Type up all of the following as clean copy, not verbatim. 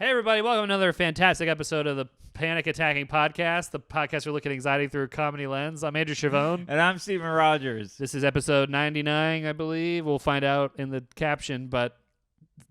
Hey, everybody. Welcome to another fantastic episode of the Panic Attacking Podcast, the podcast where we look at anxiety through a comedy lens. I'm Andrew Chavone. And I'm Stephen Rogers. This is episode 99, I believe. We'll find out in the caption, but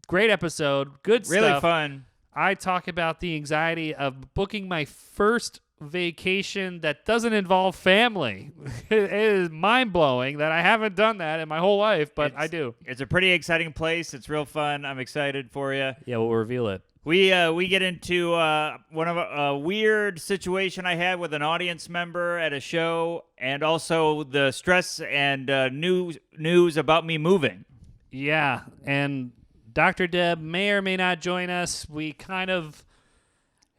great episode. Good stuff. Really fun. I talk about the anxiety of booking my first vacation that doesn't involve family. It is mind-blowing that I haven't done that in my whole life, but I do. It's a pretty exciting place. It's real fun. I'm excited for you. Yeah, we'll reveal it. We get into one of a weird situation I had with an audience member at a show, and also the stress and news about me moving. Yeah, and Dr. Deb may or may not join us. We kind of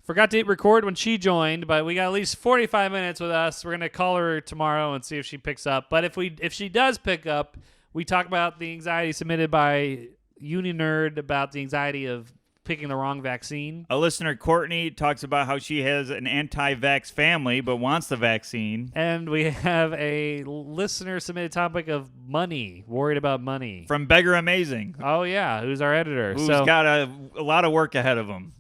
forgot to hit record when she joined, but we got at least 45 minutes with us. We're going to call her tomorrow and see if she picks up. But if she does pick up, we talk about the anxiety submitted by Uni Nerd about the anxiety of picking the wrong vaccine. A listener, Courtney, talks about how she has an anti-vax family but wants the vaccine. And we have a listener-submitted topic of money, worried about money. From Beggar Amazing. Oh, yeah, who's our editor. Who's got a lot of work ahead of him.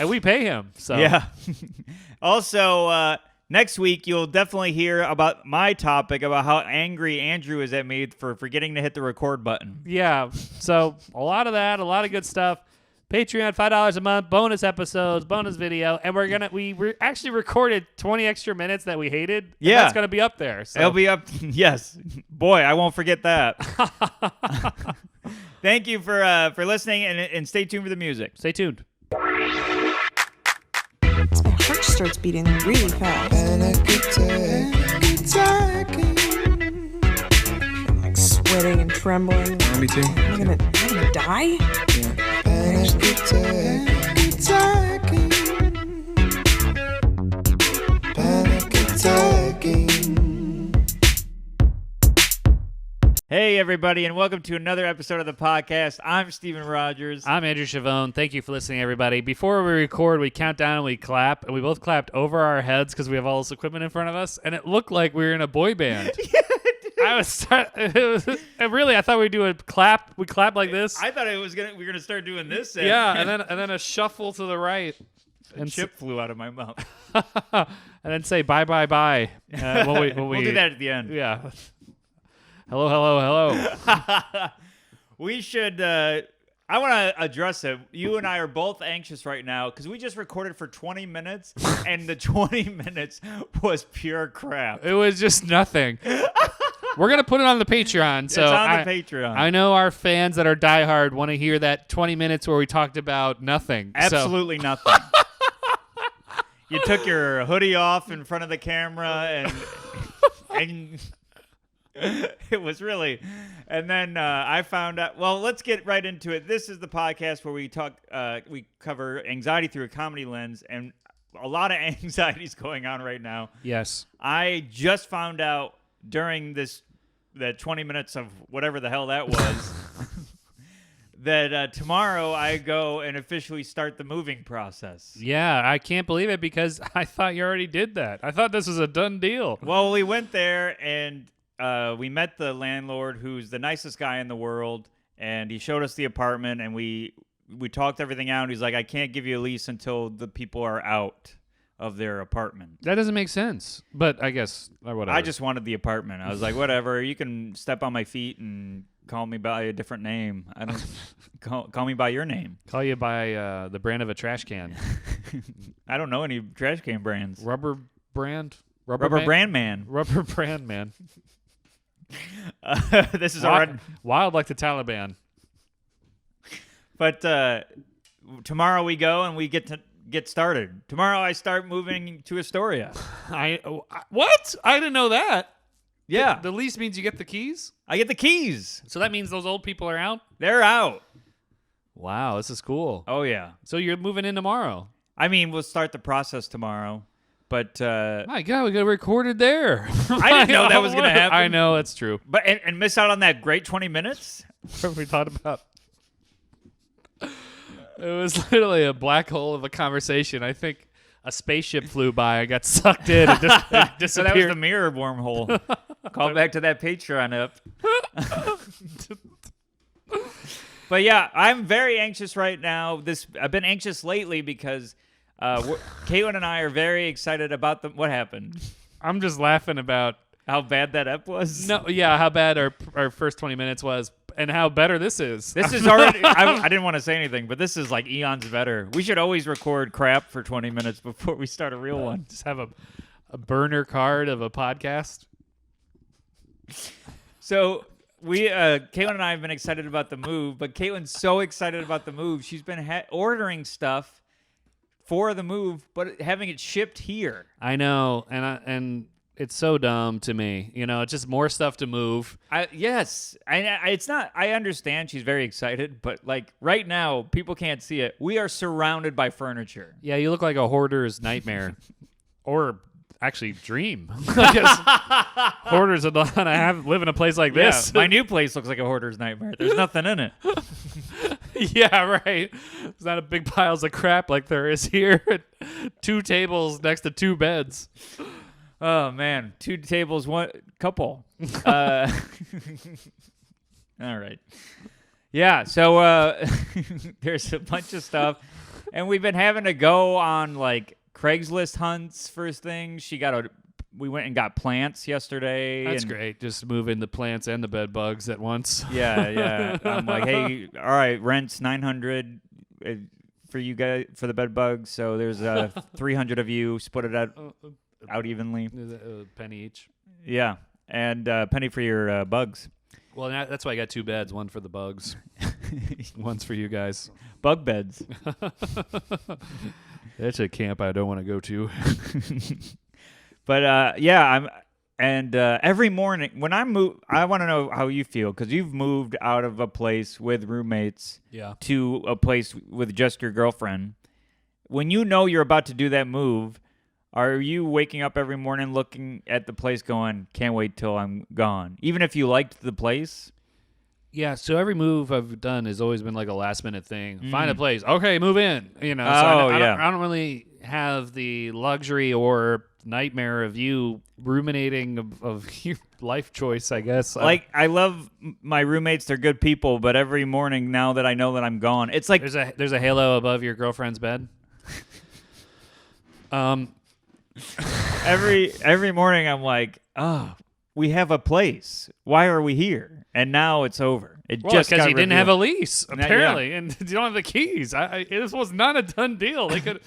And we pay him. So yeah. Also, next week you'll definitely hear about my topic about how angry Andrew is at me for forgetting to hit the record button. Yeah. So a lot of that, a lot of good stuff. Patreon, $5 a month, bonus episodes, bonus video, and we actually recorded 20 extra minutes that we hated. Yeah, that's gonna be up there. So. It'll be up. Yes, boy, I won't forget that. Thank you for listening, and stay tuned for the music. Stay tuned. My heart starts beating really fast. I'm like sweating and trembling. Me too. Am I gonna die? Hey, everybody, and welcome to another episode of the podcast. I'm Stephen Rogers. I'm Andrew Chavone. Thank you for listening, everybody. Before we record, we count down and we clap, and we both clapped over our heads because we have all this equipment in front of us, and it looked like we were in a boy band. I thought we'd do a clap. We clap like this. I thought we were gonna start doing this. Yeah, and then a shuffle to the right. And chip flew out of my mouth. And then say bye bye bye. We'll do that at the end. Yeah. Hello, hello, hello. We should. I want to address it. You and I are both anxious right now because we just recorded for 20 minutes, and the 20 minutes was pure crap. It was just nothing. We're going to put it on the Patreon. So it's on the Patreon. I know our fans that are diehard want to hear that 20 minutes where we talked about nothing. Absolutely nothing. You took your hoodie off in front of the camera, and it was really. And then I found out. Well, let's get right into it. This is the podcast where we cover anxiety through a comedy lens, and a lot of anxiety is going on right now. Yes. I just found out during that 20 minutes of whatever the hell that was that tomorrow I go and officially start the moving process. Yeah, I can't believe it because I thought you already did that. I thought this was a done deal. Well, we went there and we met the landlord, who's the nicest guy in the world, and he showed us the apartment, and we talked everything out. He's like, I can't give you a lease until the people are out of their apartment. That doesn't make sense, but I guess or whatever. I just wanted the apartment. I was like, whatever, you can step on my feet and call me by a different name. I don't call me by your name. Call you by the brand of a trash can. I don't know any trash can brands. Rubber brand? Rubber brand man. Rubber brand man. This is wild like the Taliban. But tomorrow we go and we get started. Tomorrow I start moving to Astoria. What? I didn't know that. Yeah. The lease means you get the keys? I get the keys. So that means those old people are out? They're out. Wow, this is cool. Oh, yeah. So you're moving in tomorrow? I mean, we'll start the process tomorrow. But my God, we got recorded there. I didn't know that was going to happen. I know, that's true. But and miss out on that great 20 minutes? What we thought about. It was literally a black hole of a conversation. I think a spaceship flew by. I got sucked in. It disappeared. So that was the mirror wormhole. Call back to that Patreon up. But yeah, I'm very anxious right now. I've been anxious lately because Caitlin and I are very excited about what happened. I'm just laughing about How bad that ep was. no, yeah, how bad our first 20 minutes was, and how better this is. This is already. I didn't want to say anything, but this is like eons better. We should always record crap for 20 minutes before we start a real one. Just have a burner card of a podcast. So Caitlin and I have been excited about the move, but Caitlin's so excited about the move, she's been ordering stuff for the move, but having it shipped here. I know, and it's so dumb to me. You know, it's just more stuff to move. It's not. I understand she's very excited, but like right now, people can't see it. We are surrounded by furniture. Yeah, you look like a hoarder's nightmare, or actually dream. I guess hoarders don't want to live in a place like this. My new place looks like a hoarder's nightmare. There's nothing in it. Yeah, right. It's not a big piles of crap like there is here. 2 tables next to 2 beds. Oh man, 2 tables, 1 couple. All right. Yeah, so there's a bunch of stuff, and we've been having to go on like Craigslist hunts for things. We went and got plants yesterday. That's great. Just moving the plants and the bed bugs at once. Yeah. I'm like, hey, all right, rent's $900 for you guys for the bed bugs. So there's 300 of you. Split it out evenly. A penny each. Yeah, and penny for your bugs. Well, that's why I got 2 beds. One for the bugs. One's for you guys. Bug beds. That's a camp I don't want to go to. But every morning when I move, I want to know how you feel because you've moved out of a place with roommates to a place with just your girlfriend. When you know you're about to do that move, are you waking up every morning looking at the place going, can't wait till I'm gone? Even if you liked the place? Yeah, so every move I've done has always been like a last-minute thing. Find a place. Okay, move in. You know, so I don't really have the luxury or nightmare of you ruminating of your life choice, I guess. Like, I love my roommates. They're good people, but every morning now that I know that I'm gone, it's like... There's a halo above your girlfriend's bed. Every morning I'm like, oh, we have a place. Why are we here? And now it's over. Just because you didn't have a lease, apparently, and you don't have the keys. This was not a done deal. The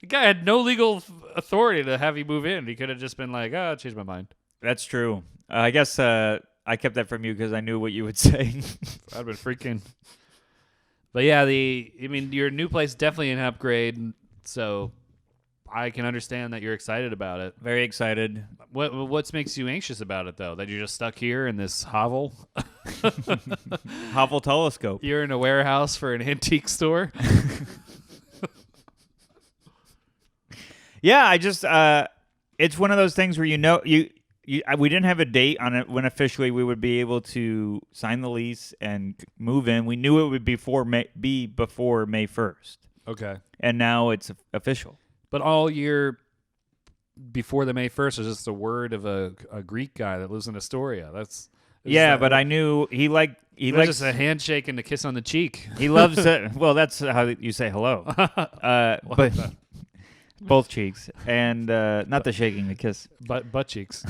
guy had no legal authority to have you move in. He could have just been like, I changed my mind. That's true. I guess I kept that from you because I knew what you would say. I'd been freaking. But yeah, your new place is definitely an upgrade, so I can understand that you're excited about it. Very excited. What makes you anxious about it, though? That you're just stuck here in this hovel? Hovel telescope. You're in a warehouse for an antique store? Yeah, I just it's one of those things where we didn't have a date on it when officially we would be able to sign the lease and move in. We knew it would be before May 1st. Okay. And now it's official. But all year before the May 1st is just the word of a Greek guy that lives in Astoria. But I knew he likes just a handshake and a kiss on the cheek. He loves it. Well, that's how you say hello. But both cheeks and not the shaking, the kiss. Butt cheeks.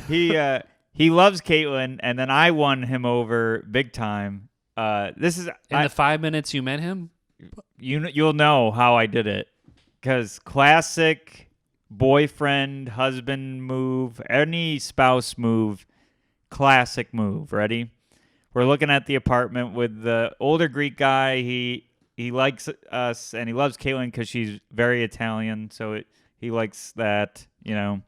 He loves Caitlin, and then I won him over big time. This is in the 5 minutes you met him. You'll know how I did it because classic boyfriend husband move, any spouse move, classic move. Ready? We're looking at the apartment with the older Greek guy. He likes us and he loves Caitlin because she's very Italian, so he likes that, you know.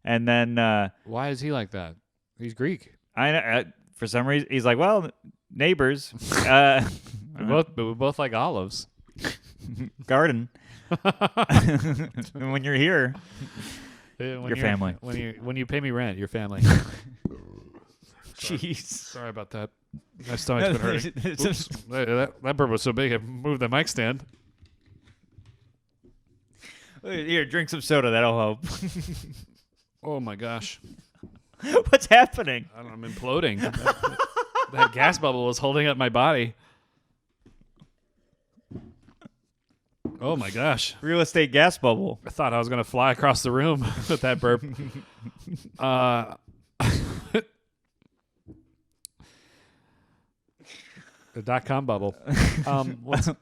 And then why is he like that? He's Greek. For some reason he's like, well, neighbors. We both like olives. Garden. When you're here, your family. When you pay me rent, your family. Jeez. Sorry about that. My stomach's been hurting. Oops. That bird was so big I moved the mic stand. Here, drink some soda. That'll help. Oh my gosh. What's happening? I'm imploding. That gas bubble was holding up my body. Oh my gosh. Real estate gas bubble. I thought I was going to fly across the room with that burp. The .com bubble.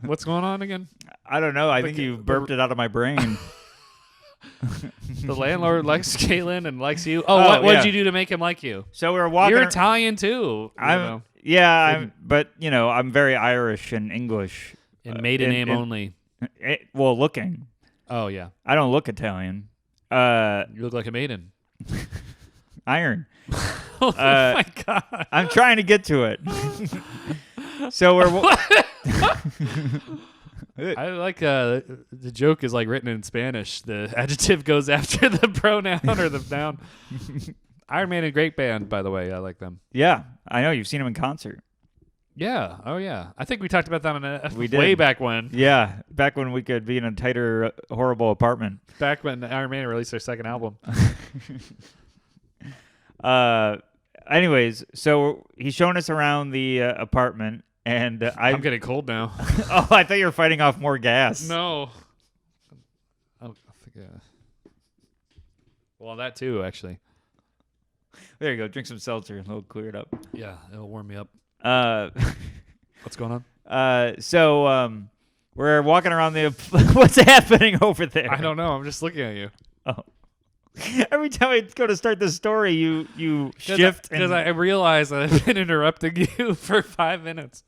What's going on again? I don't know. I think you burped it out of my brain. The landlord likes Caitlin and likes you. Oh, Oh, what did yeah. you do to make him like you? So we were walking. You're Italian too. But I'm very Irish and English. In maiden name only. Well, looking. Oh yeah, I don't look Italian. you look like a maiden. Iron. Oh my god! I'm trying to get to it. So we're. I like the joke is like written in Spanish. The adjective goes after the pronoun or the noun. Iron Maiden, great band, by the way. I like them. Yeah, I know you've seen them in concert. Yeah. Oh yeah. I think we talked about that on We did. way back when. Yeah, back when we could be in a tighter, horrible apartment. Back when Iron Maiden released their second album. Anyways, so he's showing us around the apartment, and I'm getting cold now. Oh, I thought you were fighting off more gas. No. I think. Well, that too, actually. There you go. Drink some seltzer. It'll clear it up. Yeah, it'll warm me up. Uh, What's going on? so we're walking around the. What's happening over there? I don't know. I'm just looking at you. Oh. Every time I go to start the story, you shift. Because I realize that I've been interrupting you for 5 minutes.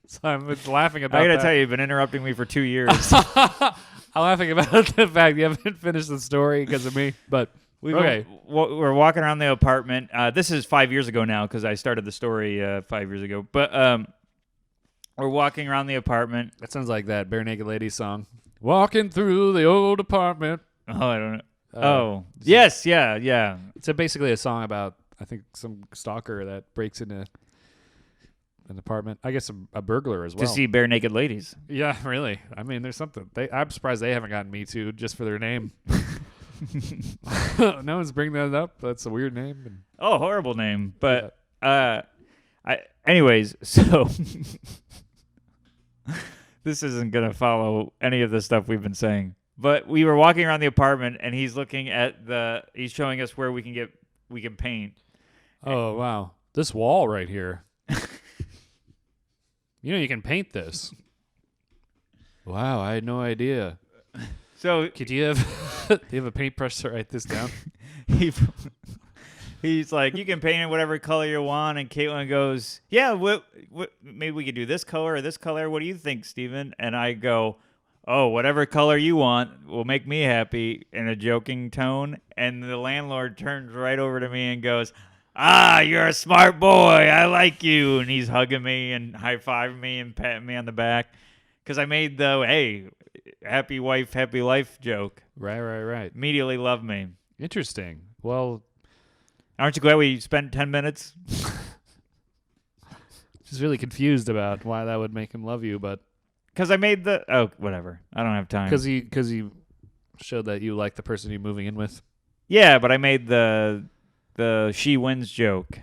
So I'm laughing about I gotta that. tell you, you've been interrupting me for 2 years. I'm laughing about the fact you haven't finished the story because of me. But okay. We're walking around the apartment. This is 5 years ago now because I started the story 5 years ago. But we're walking around the apartment. That sounds like that Bare Naked Ladies song. Walking through the old apartment. Oh, I don't know. Yes, yeah. It's basically a song about, I think, some stalker that breaks into an apartment. I guess a burglar as well. To see bare naked ladies. Yeah, really. I mean, there's something. I'm surprised they haven't gotten Me Too just for their name. No one's bringing that up. That's a weird name. Oh, horrible name. But anyways, so this isn't gonna follow any of the stuff we've been saying. But we were walking around the apartment, and he's looking at he's showing us where we can paint. Oh, wow. This wall right here. You can paint this. Wow, I had no idea. So Do you have a paintbrush to write this down? he's like, you can paint it whatever color you want, and Caitlin goes, yeah, maybe we could do this color or this color. What do you think, Steven? And I go, oh, whatever color you want will make me happy, in a joking tone. And the landlord turns right over to me and goes, you're a smart boy. I like you. And he's hugging me and high-fiving me and patting me on the back because I made the, hey, happy wife, happy life joke. Right. Immediately loved me. Interesting. Well, Aren't you glad we spent 10 minutes? just really confused about why that would make him love you, but Because I made whatever. I don't have time. because you showed that you like the person you're moving in with. Yeah, but I made the she wins joke.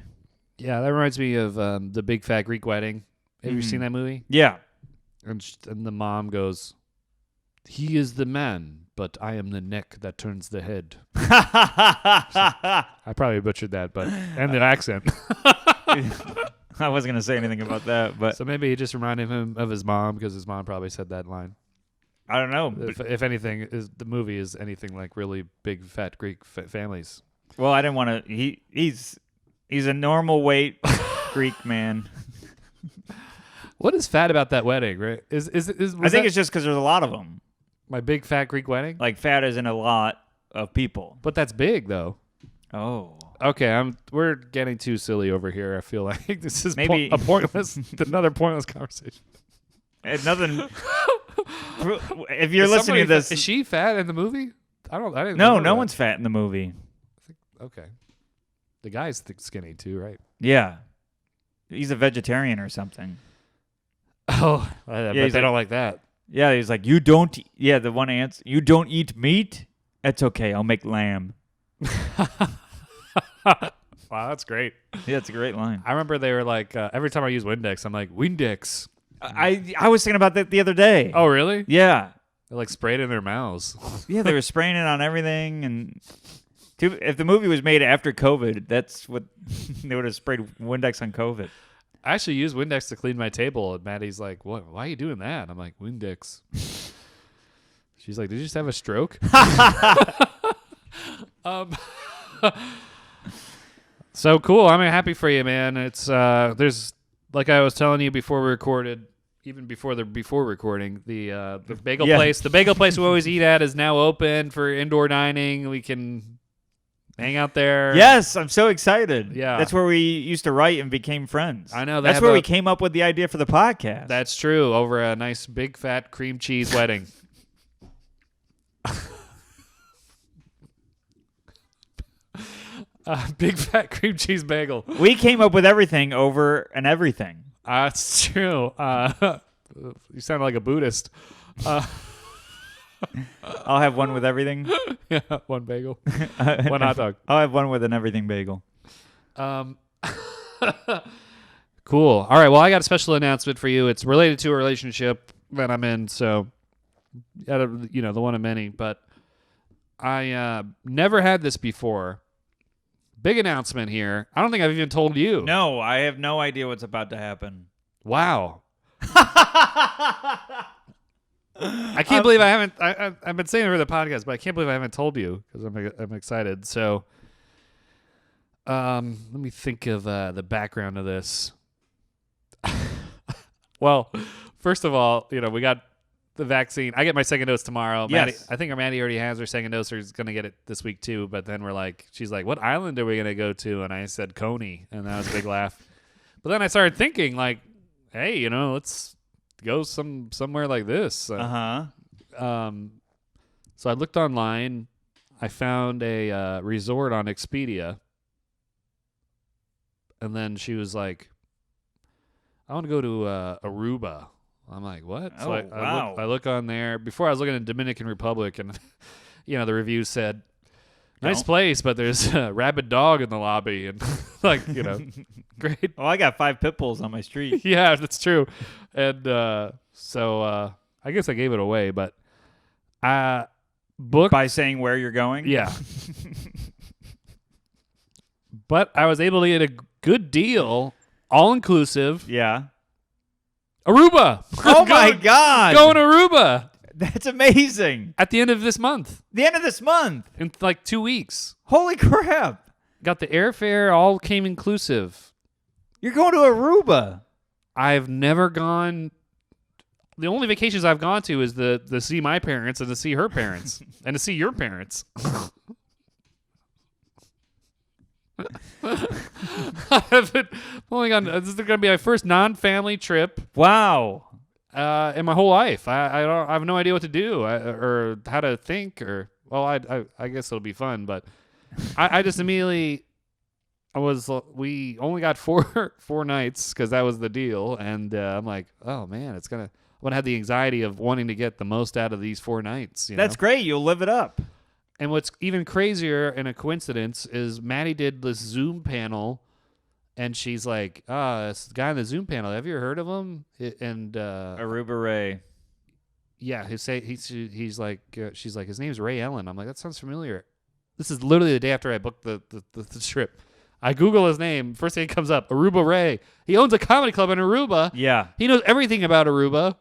Yeah, that reminds me of the Big Fat Greek Wedding. Have you seen that movie? Yeah. And the mom goes, "He is the man, but I am the neck that turns the head." I probably butchered that, but and the accent. I wasn't going to say anything about that, but So maybe it just reminded him of his mom because his mom probably said that line. I don't know. If anything, the movie is anything like really big fat Greek families. Well, I didn't want to. He's a normal weight Greek man. What is fat about that wedding? Right? I think it's just because there's a lot of them. my big fat Greek wedding. Like fat is in a lot of people. But that's big though. Oh. Okay, we're getting too silly over here. I feel like this is Maybe- another pointless conversation. And nothing. If you're listening to this, is she fat in the movie? I didn't. no know that. one's fat in the movie. Okay. The guy's skinny too, right? Yeah. He's a vegetarian or something. Oh, but he's they like- don't like that. Yeah, he's like, you don't. Yeah, the one answer, you don't eat meat. That's okay. I'll make lamb. Wow, that's great. Yeah, it's a great line. I remember they were like, every time I use Windex, I'm like, Windex. I was thinking about that the other day. Oh, really? Yeah. They like sprayed it in their mouths. Yeah, they were spraying it on everything. And if the movie was made after COVID, that's what they would have sprayed Windex on COVID. I actually use Windex to clean my table, and Maddie's like, "What? Why are you doing that?" I'm like, "Windex." She's like, "Did you just have a stroke?" So cool. I'm happy for you, man. It's there's like I was telling you before we recorded, even before recording, the bagel place. The bagel place we always eat at is now open for indoor dining. We can hang out there. Yes, I'm so excited. Yeah. That's where we used to write and became friends. I know. That's where we came up with the idea for the podcast. That's true. Over a nice big fat cream cheese wedding. Big fat cream cheese bagel. We came up with everything over and everything. That's true. You sound like a Buddhist. I'll have one with everything. Yeah, one bagel, one hot dog. I'll have one with an everything bagel. Cool. All right. Well, I got a special announcement for you. It's related to a relationship that I'm in. So, the one of many. But I never had this before. Big announcement here. I don't think I've even told you. No, I have no idea what's about to happen. Wow. I can't believe I haven't. I've been saying it for the podcast, but I can't believe I haven't told you because I'm excited. So, let me think of the background of this. Well, first of all, we got the vaccine. I get my second dose tomorrow. Yes. Maddie, I think Maddie already has her second dose, or is going to get it this week too. But then she's like, "What island are we going to go to?" And I said Coney, and that was a big laugh. But then I started thinking, like, hey, let's go somewhere like this. So I looked online. I found a resort on Expedia, and then she was like, "I want to go to Aruba." I'm like, "What?" So wow. I look on there. Before I was looking at Dominican Republic, and the reviews said, "Nice place, but there's a rabid dog in the lobby," and great. Oh, I got 5 pit bulls on my street. Yeah, that's true. And so I guess I gave it away, but booked By saying where you're going? Yeah. But I was able to get a good deal, all inclusive. Yeah. Aruba. Oh my God. Going to Aruba That's amazing. at the end of this month, The end of this month. in like 2 weeks. Holy crap. Got the airfare, all came inclusive. You're going to Aruba. I've never gone. The only vacations I've gone to is to see my parents and to see her parents and to see your parents. I've only gone. This is going to be my first non-family trip Wow. in my whole life. I have no idea what to do or how to think I guess it'll be fun, but I just immediately. We only got four nights because that was the deal, and I'm like, oh man, I'm gonna have the anxiety of wanting to get the most out of these 4 nights. That's great. You'll live it up. And what's even crazier and a coincidence is Maddie did this Zoom panel, and she's like, this guy on the Zoom panel, have you heard of him? Aruba Ray. Yeah, he's like, she's like, his name's Ray Ellen. I'm like, that sounds familiar. This is literally the day after I booked the trip. I Google his name. First thing that comes up, Aruba Ray. He owns a comedy club in Aruba. Yeah. He knows everything about Aruba.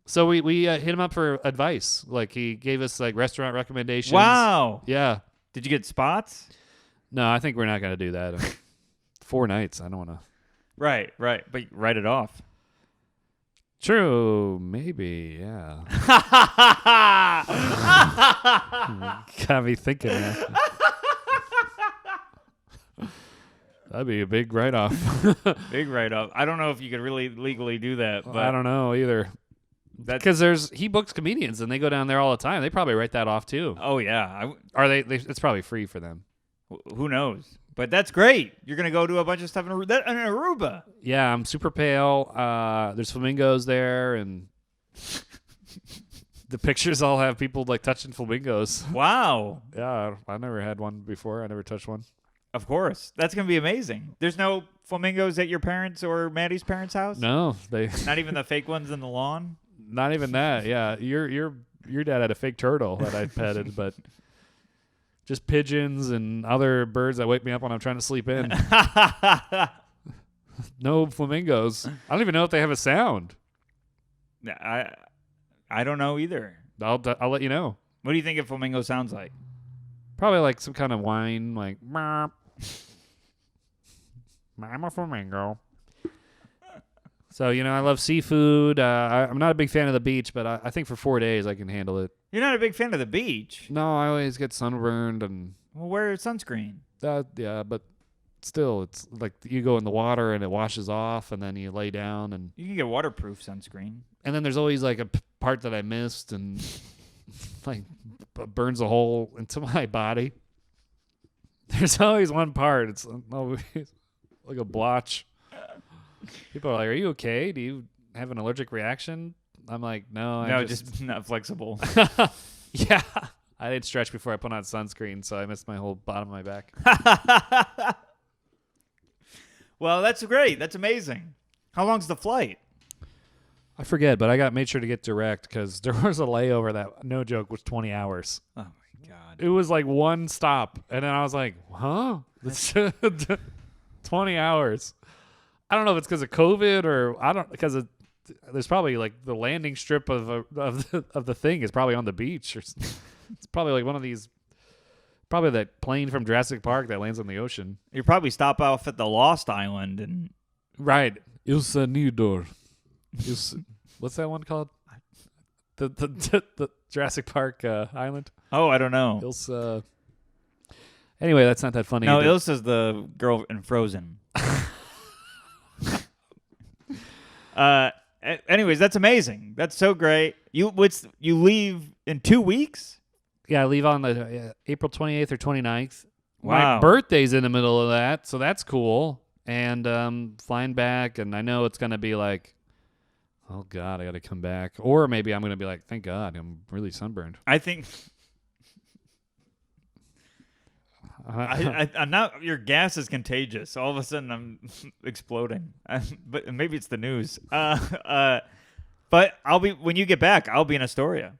So we hit him up for advice. Like he gave us like restaurant recommendations. Wow. Yeah. Did you get spots? No, I think we're not going to do that. 4 nights. I don't want to. Right. But write it off. True. Maybe. Yeah. Got me thinking. That'd be a big write-off. Big write-off. I don't know if you could really legally do that. But I don't know either. Because he books comedians and they go down there all the time. They probably write that off too. Oh yeah. Are they? It's probably free for them. Who knows? But that's great. You're gonna go do a bunch of stuff in Aruba. Yeah, I'm super pale. There's flamingos there, and the pictures all have people like touching flamingos. Wow. Yeah, I never had one before. I never touched one. Of course. That's going to be amazing. There's no flamingos at your parents' or Maddie's parents' house? No, they Not even the fake ones in the lawn? not even that. Yeah, your dad had a fake turtle that I petted, but just pigeons and other birds that wake me up when I'm trying to sleep in. No flamingos. I don't even know if they have a sound. I don't know either. I'll let you know. What do you think a flamingo sounds like? Probably like some kind of whine, like "Meow." I'm a flamingo. So I love seafood. I'm not a big fan of the beach, but I think for 4 days I can handle it. You're not a big fan of the beach. No, I always get sunburned and Well, wear sunscreen. yeah, but still, it's like you go in the water and it washes off, and then you lay down, and You can get waterproof sunscreen. then there's always like a part that I missed and like burns a hole into my body. There's always one part. It's always like a blotch. People are like, "Are you okay? Do you have an allergic reaction?" I'm like, "No, No, just not flexible. yeah." I didn't stretch before I put on sunscreen, so I missed my whole bottom of my back. Well, that's great. That's amazing. How long's the flight? I forget, but I made sure to get direct because there was a layover that, no joke, was 20 hours. Oh, my God. It was like one stop, and then I was like, "Huh? This 20 hours." I don't know if it's because of COVID or there's probably like the landing strip of the thing is probably on the beach, or it's probably like one of these, probably that plane from Jurassic Park that lands on the ocean. You probably stop off at the Lost Island and Right. Il Sonido. What's that one called? The Jurassic Park island. oh, I don't know. Ilsa. Anyway, that's not that funny. No, either. Ilsa's the girl in Frozen. Anyways, that's amazing. That's so great. You leave in 2 weeks? Yeah, I leave on the April 28th or 29th. Wow. My birthday's in the middle of that, so that's cool. And flying back, and I know it's going to be like, oh, God, I got to come back. Or maybe I'm going to be like, thank God, I'm really sunburned. I think I'm not. Your gas is contagious. All of a sudden, I'm exploding. But maybe it's the news. But I'll be when you get back. I'll be in Astoria.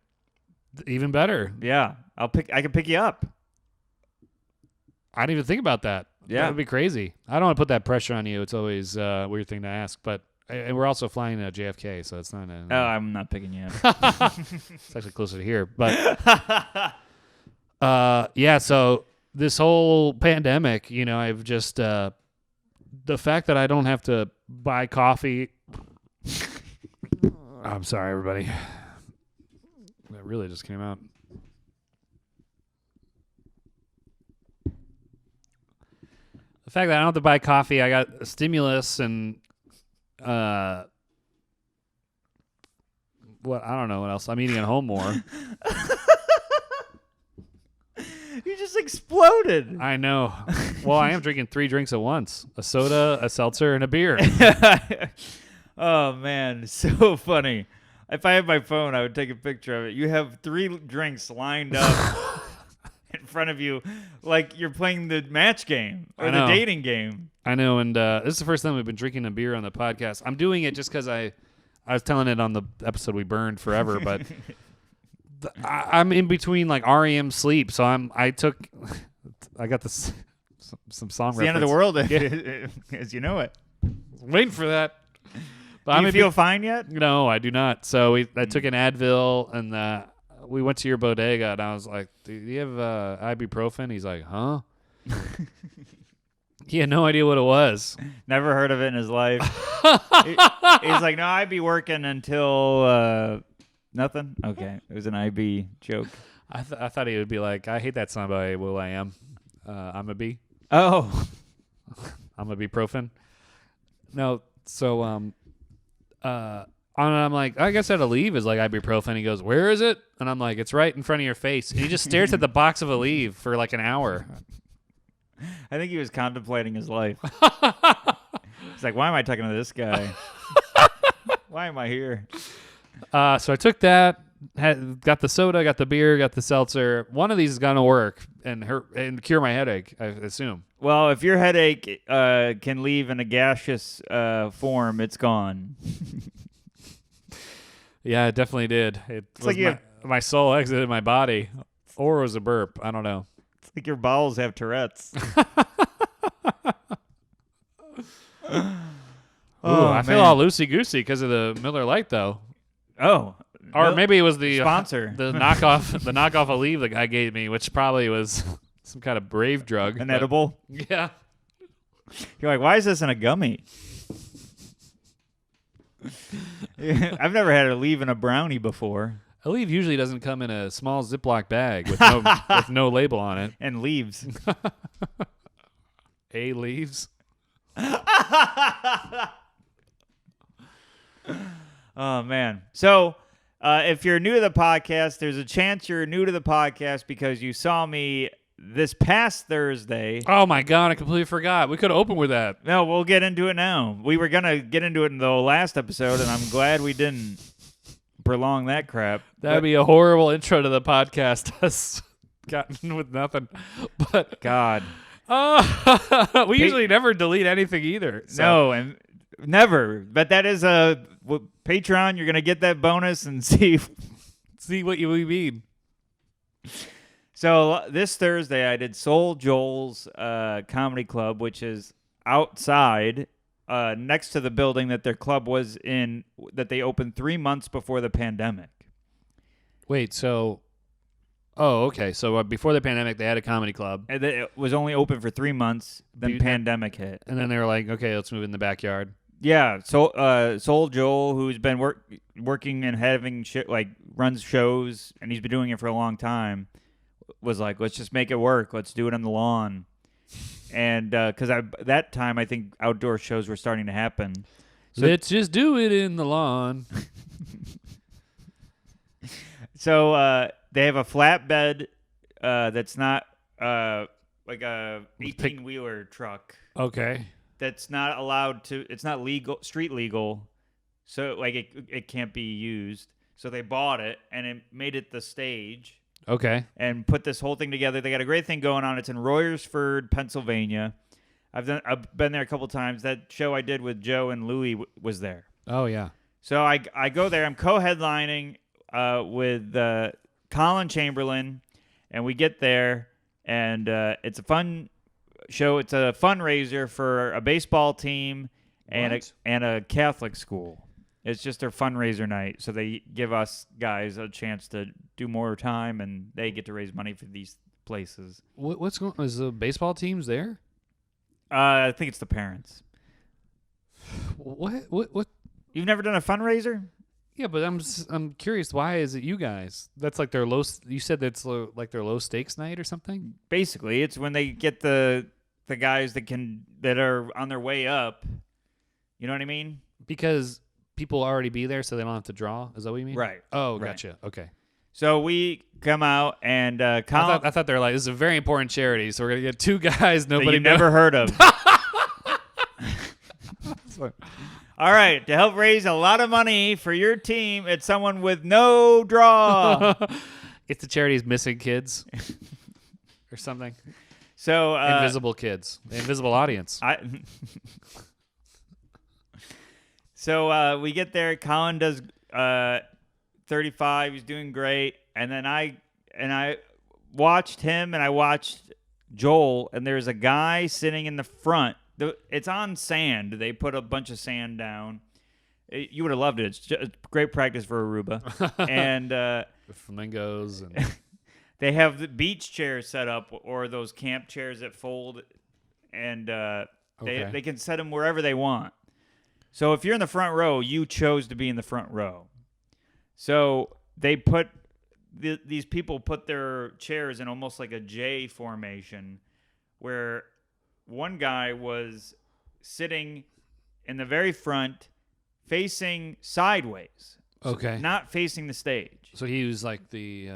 Even better. Yeah, I can pick you up. I didn't even think about that. Yeah. That would be crazy. I don't want to put that pressure on you. It's always a weird thing to ask. But and we're also flying to JFK, so it's not. Oh, I'm not picking you up. It's actually closer to here. But yeah. So this whole pandemic, I've just the fact that I don't have to buy coffee. I'm sorry, everybody. That really just came out. The fact that I don't have to buy coffee, I got a stimulus and what I don't know what else. I'm eating at home more. You just exploded. I know. Well, I am drinking 3 drinks at once: a soda, a seltzer, and a beer. Oh man, so funny. If I had my phone, I would take a picture of it. You have 3 drinks lined up in front of you like you're playing the match game or the dating game. I know, and this is the first time we've been drinking a beer on the podcast. I'm doing it just because I was telling it on the episode we burned forever, but I'm in between like REM sleep, so I got this some song. It's the end of the world as you know it. Waiting for that. But Do you feel fine yet? No, I do not. So I took an Advil, and we went to your bodega, and I was like, "Do you have ibuprofen?" He's like, "Huh?" He had no idea what it was. Never heard of it in his life. He's like, "No, I'd be working until nothing." Okay, it was an IB joke. I thought he would be like, "I hate that song by Will.i.am. I'm a bee. Oh, I'm a ibuprofen." No, so and I'm like, I guess I had to leave is like ibuprofen. He goes, "Where is it?" And I'm like, "It's right in front of your face." And he just stares at the box of Aleve for like an hour. I think he was contemplating his life. He's like, why am I talking to this guy? Why am I here? So I took that. got the soda, got the beer, got the seltzer. One of these is gonna work and cure my headache, I assume. Well, if your headache can leave in a gaseous form, it's gone. Yeah, it definitely did. It It's was like my soul exited my body, or it was a burp. I don't know. It's like your bowels have Tourette's. Ooh, I feel all loosey goosey because of the Miller Lite, though. Oh, Or maybe it was the sponsor, the knockoff Aleve the guy gave me, which probably was some kind of brave drug. an but- edible. Yeah. You're like, why is this in a gummy? I've never had a leave in a brownie before. Aleve usually doesn't come in a small Ziploc bag with no label on it. And leaves. A leaves. Oh, man. So if you're new to the podcast, there's a chance you're new to the podcast because you saw me this past Thursday. Oh my God, I completely forgot. We could have opened with that. No, we'll get into it now. We were going to get into it in the last episode, and I'm glad we didn't prolong that crap. That would be a horrible intro to the podcast. Us gotten with nothing. But God. we usually never delete anything either. So. No, and never. But that is Patreon. You're going to get that bonus and see what you mean. So this Thursday, I did Soul Joel's Comedy Club, which is outside next to the building that their club was in, that they opened 3 months before the pandemic. Wait, so... Oh, okay. So before the pandemic, they had a comedy club. And it was only open for 3 months, then pandemic hit. And then they were like, okay, let's move in the backyard. Yeah, so Soul Joel, who's been working and having runs shows, and he's been doing it for a long time, was like, let's just make it work. Let's do it on the lawn. And because that time, I think outdoor shows were starting to happen. So, let's just do it in the lawn. So they have a flatbed that's not like a 18-wheeler truck. Okay. That's not allowed to. It's not legal, street legal. So like it can't be used. So they bought it and it made it the stage. Okay. And put this whole thing together. They got a great thing going on. It's in Royersford, Pennsylvania. I've been there a couple times. That show I did with Joe and Louie was there. Oh yeah. So I go there. I'm co-headlining with Colin Chamberlain, and we get there, and it's a fun show. It's a fundraiser for a baseball team and a Catholic school. It's just their fundraiser night, so they give us guys a chance to do more time, and they get to raise money for these places. What's going on? Is the baseball teams there? I think it's the parents. What? You've never done a fundraiser? Yeah, but I'm curious. Why is it you guys? That's like their low. You said that's like their low stakes night or something. Basically, it's when they get the guys that are on their way up. You know what I mean? Because people already be there, so they don't have to draw. Is that what you mean? Right. Oh, Right. gotcha. Okay. So we come out and Colin, I thought they were like, this is a very important charity, so we're gonna get two guys that nobody you never heard of. All right, to help raise a lot of money for your team, it's someone with no draw. It's the charity's missing kids or something. So Invisible kids, the invisible audience. So we get there. Colin does 35. He's doing great. And then I watched him and I watched Joel. And there's a guy sitting in the front. It's on sand. They put a bunch of sand down. You would have loved it. It's just great practice for Aruba. And The flamingos and they have the beach chairs set up, or those camp chairs that fold, and they can set them wherever they want. So if you're in the front row, you chose to be in the front row. So they put these people put their chairs in almost like a J formation, where one guy was sitting in the very front, facing sideways. okay. Not facing the stage. So he was like the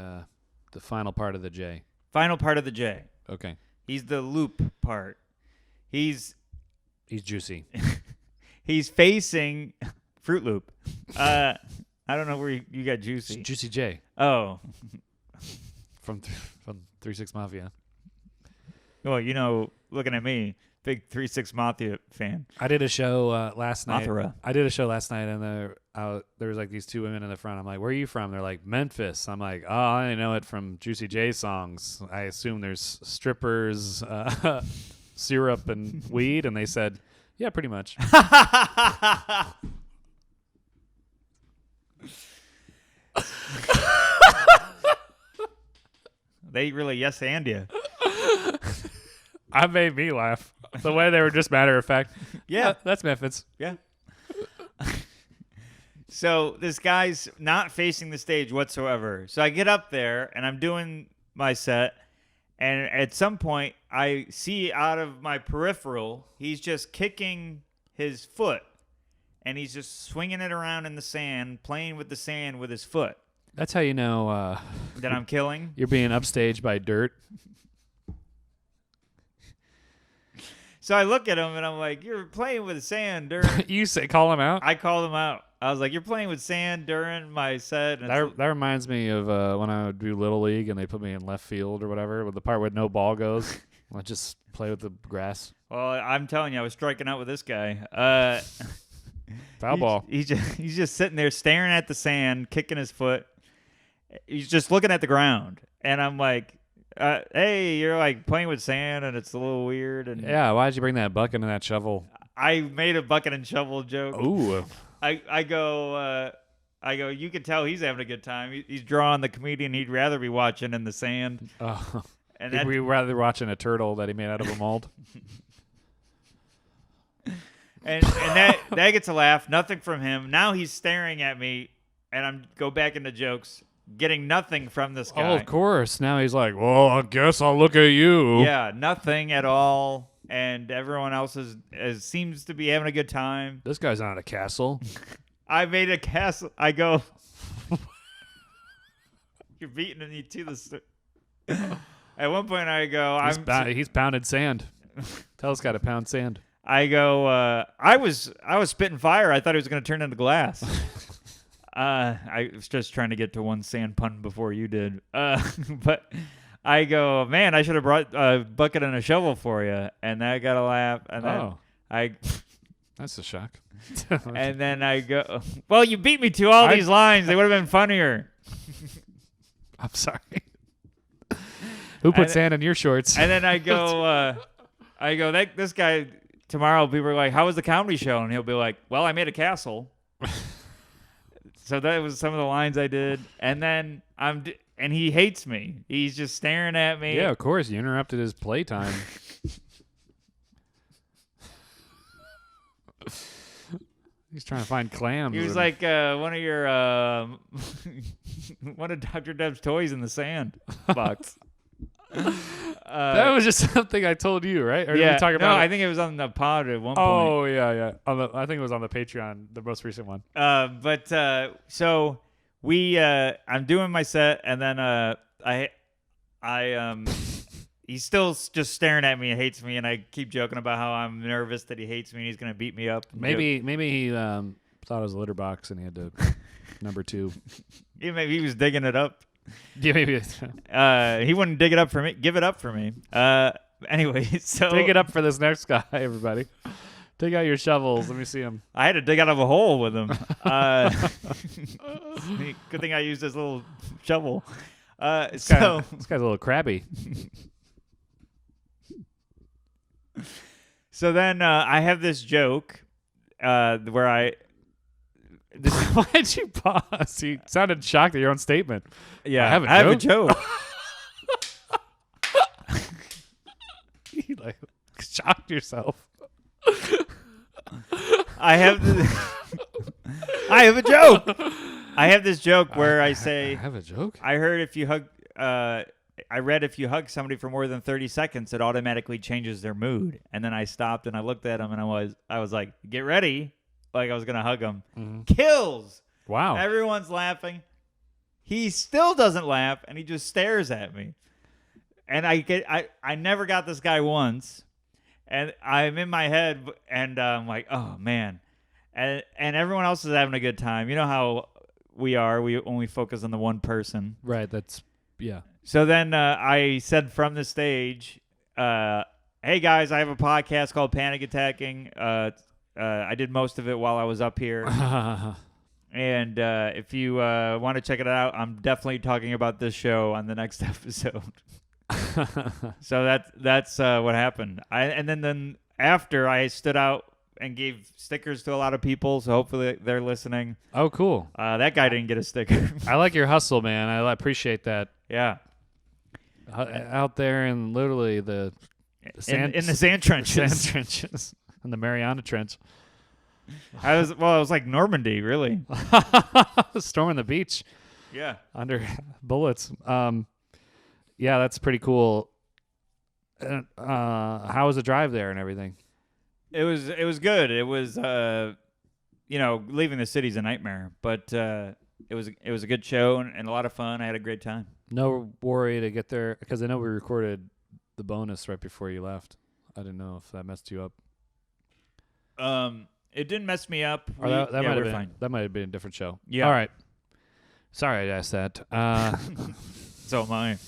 final part of the J. Final part of the J. Okay. He's the loop part. He's He's juicy. he's facing Fruit Loop. I don't know where you got Juicy. Juicy J Oh, from 3-6 Mafia. well, looking at me, big 3-6 Mafia fan. I did a show last night. Mothra. I did a show last night, and there was like these two women in the front. I'm like, "Where are you from?" They're like, "Memphis." I'm like, "Oh, I know it from Juicy J songs. I assume there's strippers, syrup, and weed." And they said, "Yeah, pretty much." They really yes and you. I made me laugh. The way they were just matter of fact. Yeah. That's Memphis. Yeah. So this guy's not facing the stage whatsoever. So I get up there and I'm doing my set. And at some point, I see out of my peripheral, he's just kicking his foot. And he's just swinging it around in the sand, playing with the sand with his foot. That's how you know That I'm killing. you're being upstaged by dirt. So I look at him and I'm like, "You're playing with sand during." You say call him out. I called him out. I was like, "You're playing with sand during my set." And That reminds me of when I would do Little League and they put me in left field or whatever, with the part where no ball goes. I just play with the grass. well, I'm telling you, I was striking out with this guy. Foul ball. He's just sitting there staring at the sand, kicking his foot. He's just looking at the ground, and I'm like, "Hey, you're like playing with sand, and it's a little weird." And Yeah, why did you bring that bucket and that shovel? I made a bucket and shovel joke. Ooh. I go, you can tell he's having a good time. He's drawing the comedian he'd rather be watching in the sand. Oh. And He'd be rather watching a turtle that he made out of a mold. and that gets a laugh. Nothing from him. Now he's staring at me, and I'm go back into jokes, getting nothing from this guy. Oh, of course. Now he's like, well, I guess I'll look at you. Yeah, nothing at all. And everyone else seems to be having a good time. This guy's not a castle. I made a castle. I go, "You're beating me to the." At one point, I go, He's pounded sand. Tell this guy to pound sand. I go, I was spitting fire. I thought he was going to turn into glass. I was just trying to get to one sand pun before you did. But I go, "Man, I should have brought a bucket and a shovel for you." And that got a laugh. And then That's a shock. and then I go, "Well, you beat me to all these lines. They would have been funnier." I'm sorry. Who put sand in your shorts? And then I go, this guy tomorrow. People are like, "How was the comedy show?" And he'll be like, "Well, I made a castle." So that was some of the lines I did. And then and he hates me. He's just staring at me. Yeah, of course. You interrupted his playtime. He's trying to find clams. He was like one of your one of Dr. Deb's toys in the sand box. That was just something I told you, right? Or Yeah, did we talk about I think it was on the pod at one point. Oh, yeah. I think it was on the Patreon, the most recent one. So we I'm doing my set, and then he's still just staring at me and hates me, and I keep joking about how I'm nervous that he hates me and he's gonna beat me up. Maybe he thought it was a litter box and he had to number 2. Yeah, maybe he was digging it up. Yeah, maybe. He wouldn't dig it up for me. Give it up for me. Anyway, so Dig it up for this next guy, everybody. Dig out your shovels. Let me see him. I had to dig out of a hole with him. Good thing I used this little shovel. This guy's a little crabby. So then I have this joke where Why'd you pause? You sounded shocked at your own statement. Yeah, I have a joke. You like shocked yourself. I have a joke. I have this joke where I say, I have a joke. I heard if you hug, I read if you hug somebody for more than 30 seconds, it automatically changes their mood. And then I stopped and I looked at him and I was like, get ready. Like I was going to hug him. Mm-hmm. Kills. Wow. Everyone's laughing. He still doesn't laugh and he just stares at me. And I never got this guy once. And I'm in my head and I'm like, oh man. And everyone else is having a good time. You know how we are. We only focus on the one person. Right. That's yeah. So then I said from the stage, hey guys, I have a podcast called Panic Attacking. I did most of it while I was up here. And if you want to check it out, I'm definitely talking about this show on the next episode. So that's what happened. And then after I stood out and gave stickers to a lot of people, so hopefully they're listening. Oh, cool. That guy didn't get a sticker. I like your hustle, man. I appreciate that. Yeah. Out there in literally the sand, in the sand trenches. sand trenches, in the Mariana Trench. It was like Normandy, really. Storming the beach. Yeah. Under bullets. Yeah, that's pretty cool. How was the drive there and everything? It was good. It was leaving the city's a nightmare, but it was a good show and a lot of fun. I had a great time. No worry to get there because I know we recorded the bonus right before you left. I didn't know if that messed you up. It didn't mess me up. Or that might have been fine. That might have been a different show. Yeah. All right. Sorry I asked that. So am I.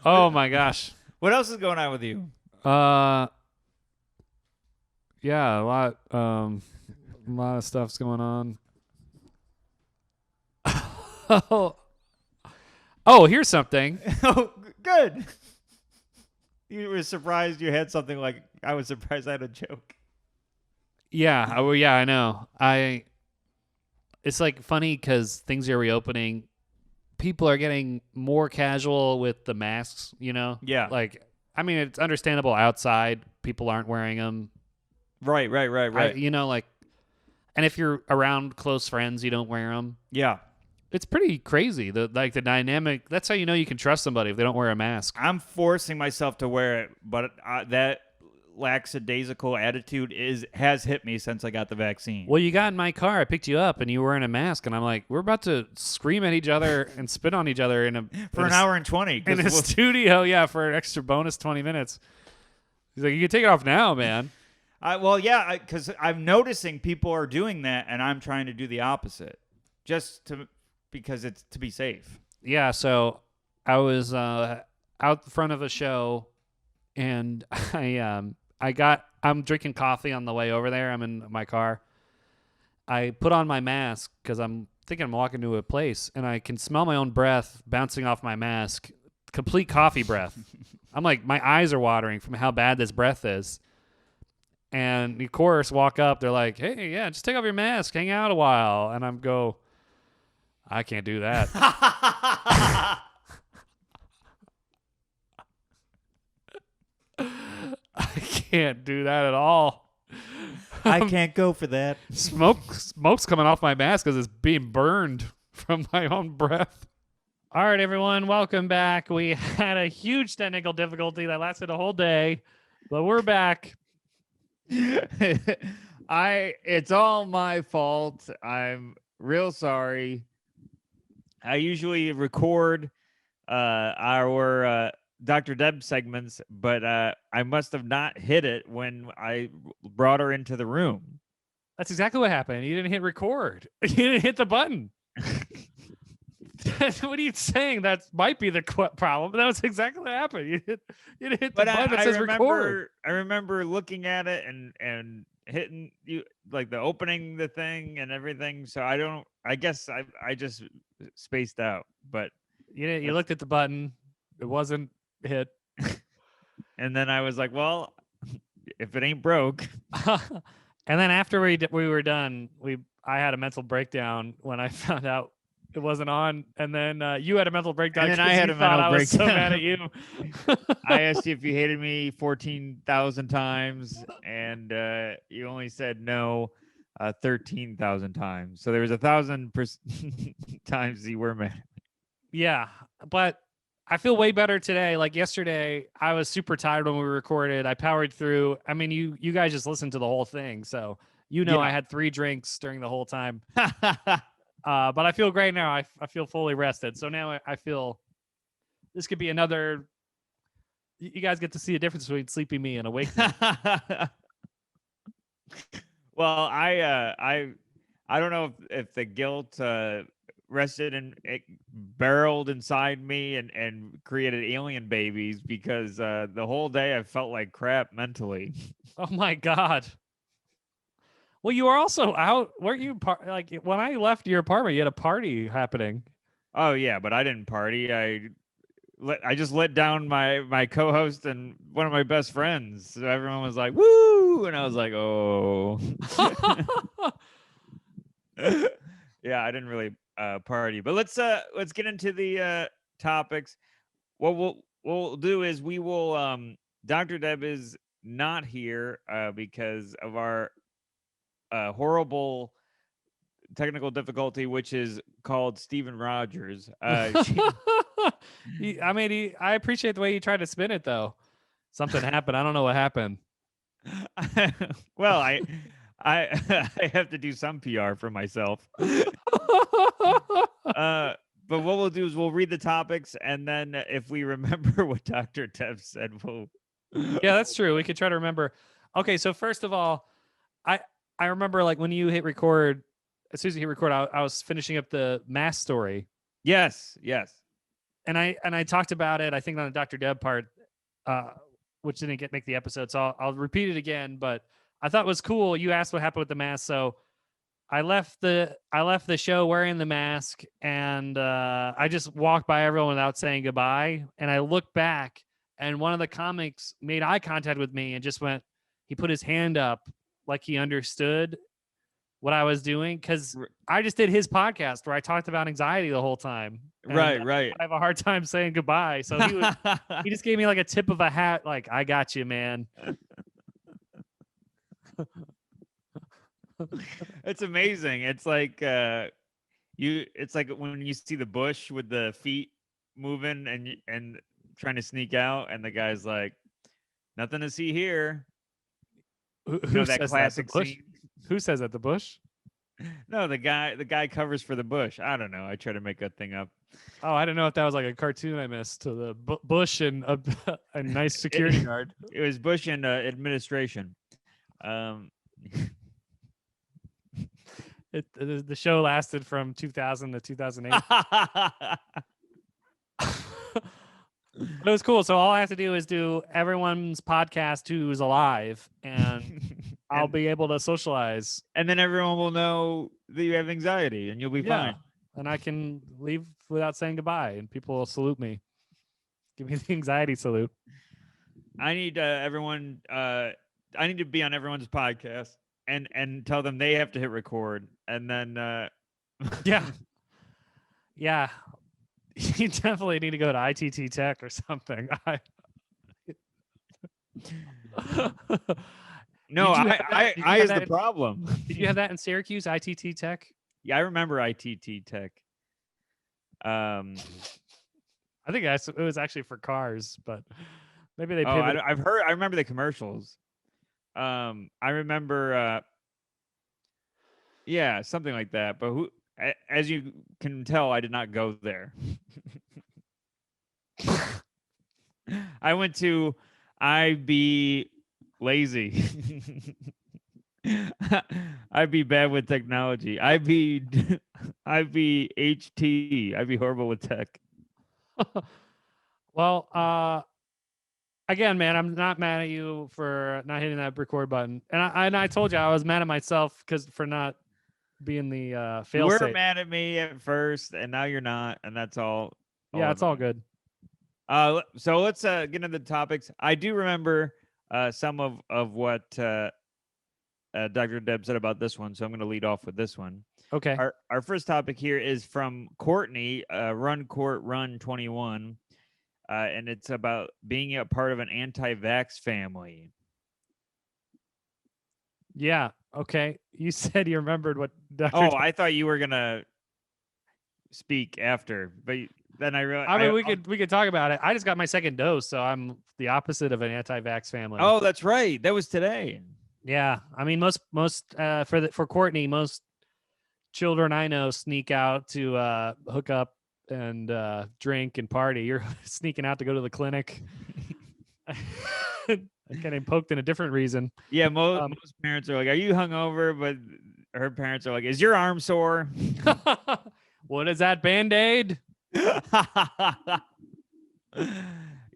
Oh my gosh. What else is going on with you? Yeah, a lot of stuff's going on. Oh, here's something. Oh, good. You were surprised you had something like I was surprised I had a joke. Yeah, I know. It's like funny because things are reopening. People are getting more casual with the masks, you know? Yeah. Like, I mean, it's understandable outside. People aren't wearing them. Right. And if you're around close friends, you don't wear them. Yeah. It's pretty crazy. The dynamic. That's how you know you can trust somebody if they don't wear a mask. I'm forcing myself to wear it, but that lackadaisical attitude has hit me since I got the vaccine. Well, you got in my car. I picked you up, and you were wearing a mask, and I'm like, we're about to scream at each other and spit on each other for an hour and 20 in a studio. Yeah, for an extra bonus 20 minutes. He's like, you can take it off now, man. Because I'm noticing people are doing that, and I'm trying to do the opposite, because it's to be safe. Yeah. So I was out front of a show, and I'm drinking coffee on the way over there. I'm in my car. I put on my mask because I'm thinking I'm walking to a place, and I can smell my own breath bouncing off my mask. Complete coffee breath. I'm like, my eyes are watering from how bad this breath is. And of course, walk up. They're like, hey, yeah, just take off your mask. Hang out a while. And I'm go, I can't do that. I can't do that at all. I can't go for that. Smoke's coming off my mask because it's being burned from my own breath. All right, everyone, welcome back. We had a huge technical difficulty that lasted a whole day, but we're back. It's all my fault. I'm real sorry. I usually record our Dr. Deb segments, but I must have not hit it when I brought her into the room. That's exactly what happened. You didn't hit record. You didn't hit the button. What are you saying? That might be the problem. But that was exactly what happened. You didn't hit the button that says record. I remember looking at it and hitting you like the opening the thing and everything. So I guess I just spaced out. But you looked at the button. It wasn't hit. And then I was like, well, if it ain't broke. And then after we were done, I had a mental breakdown when I found out it wasn't on, and then you had a mental breakdown. And then I had a mental breakdown. I was so mad at you. I asked you if you hated me 14,000 times, and you only said no 13,000 times. So there was 1,000 times you were mad. Yeah, but I feel way better today. Like yesterday, I was super tired when we recorded. I powered through. I mean, you guys just listened to the whole thing, so Yeah. I had 3 drinks during the whole time. But I feel great now. I feel fully rested. So now I feel this could be another. You guys get to see a difference between sleepy me and awake me. Well, I I don't know if the guilt rested and it barreled inside me and created alien babies because the whole day I felt like crap mentally. Oh my god. Well, you were also out. Weren't you like when I left your apartment? You had a party happening. Oh yeah, but I didn't party. I just let down my co-host and one of my best friends. So everyone was like, "Woo!" and I was like, "Oh." Yeah, I didn't really party. But let's get into the topics. What we'll do is we will Dr. Deb is not here because of our horrible technical difficulty, which is called Steven Rogers. I mean, I appreciate the way you tried to spin it, though. Something happened. I don't know what happened. Well, I I have to do some PR for myself. But what we'll do is we'll read the topics, and then if we remember what Dr. Deb said, we'll. Yeah, that's true. We could try to remember. Okay, so first of all, I I remember like when you hit record. As soon as you hit record, I was finishing up the mass story, Yes. and I talked about it. I think on the Dr. Deb part, uh, which didn't make the episode, so I'll repeat it again. But I thought it was cool. You asked what happened with the mask, so I left the show wearing the mask, and I just walked by everyone without saying goodbye. And I looked back, and one of the comics made eye contact with me and just went. He put his hand up like he understood what I was doing because I just did his podcast where I talked about anxiety the whole time. Right. I have a hard time saying goodbye, so he just gave me like a tip of a hat, like I got you, man. It's amazing. It's like it's like when you see the bush with the feet moving and trying to sneak out, and the guy's like, "Nothing to see here." Who that says classic that? The bush? scene. Who says that? The bush? No, the guy covers for the bush. I don't know. I try to make that thing up. Oh, I didn't know if that was like a cartoon I missed to the bush and a nice security guard. It was Bush and administration. The show lasted from 2000 to 2008. But it was cool. So all I have to do is do everyone's podcast who's alive, and I'll be able to socialize. And then everyone will know that you have anxiety, and you'll be fine. And I can leave without saying goodbye, and people will salute me. Give me the anxiety salute. I need everyone. I need to be on everyone's podcast and tell them they have to hit record, and then yeah. You definitely need to go to ITT Tech or something. No, I is the problem. Did you have that in Syracuse, ITT Tech? Yeah, I remember ITT Tech. I think it was actually for cars, but maybe they. I've heard. I remember the commercials. I remember. Yeah, something like that. But as you can tell, I did not go there. I went to IB lazy. I'd be bad with technology. I'd be HT. I'd be horrible with tech. Well, again, man, I'm not mad at you for not hitting that record button, and I told you I was mad at myself for not being the fail. You were mad at me at first, and now you're not, and that's all. Yeah, it's all good. So let's get into the topics. I do remember some of what Dr. Deb said about this one, so I'm going to lead off with this one. Okay. Our first topic here is from Courtney, Run Court Run 21, and it's about being a part of an anti-vax family. Yeah. Okay. You said you remembered what Dr. I thought you were gonna speak after, but then I realized. I mean, we could talk about it. I just got my second dose, so I'm the opposite of an anti-vax family. Oh, that's right. That was today. Yeah. I mean, most for Courtney, most children I know sneak out to hook up and drink and party. You're sneaking out to go to the clinic. Getting poked in a different reason. Yeah, most parents are like, "Are you hungover?" But her parents are like, "Is your arm sore?" What is that, Band-Aid?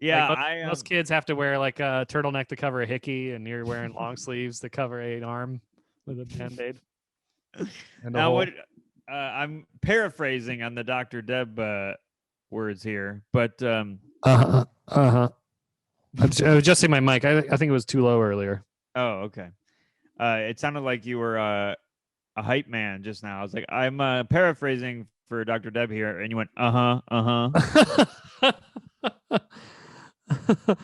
Yeah, Like I most kids have to wear like a turtleneck to cover a hickey, and you're wearing long sleeves to cover an arm with a Band-Aid. And a now hole. what I'm paraphrasing on the Dr. Deb words here, but Uh-huh. Uh-huh. I was adjusting my mic. I think it was too low earlier. oh, okay. It sounded like you were a hype man just now. I was like, I'm paraphrasing for Dr. Deb here, and you went, uh-huh, uh-huh. I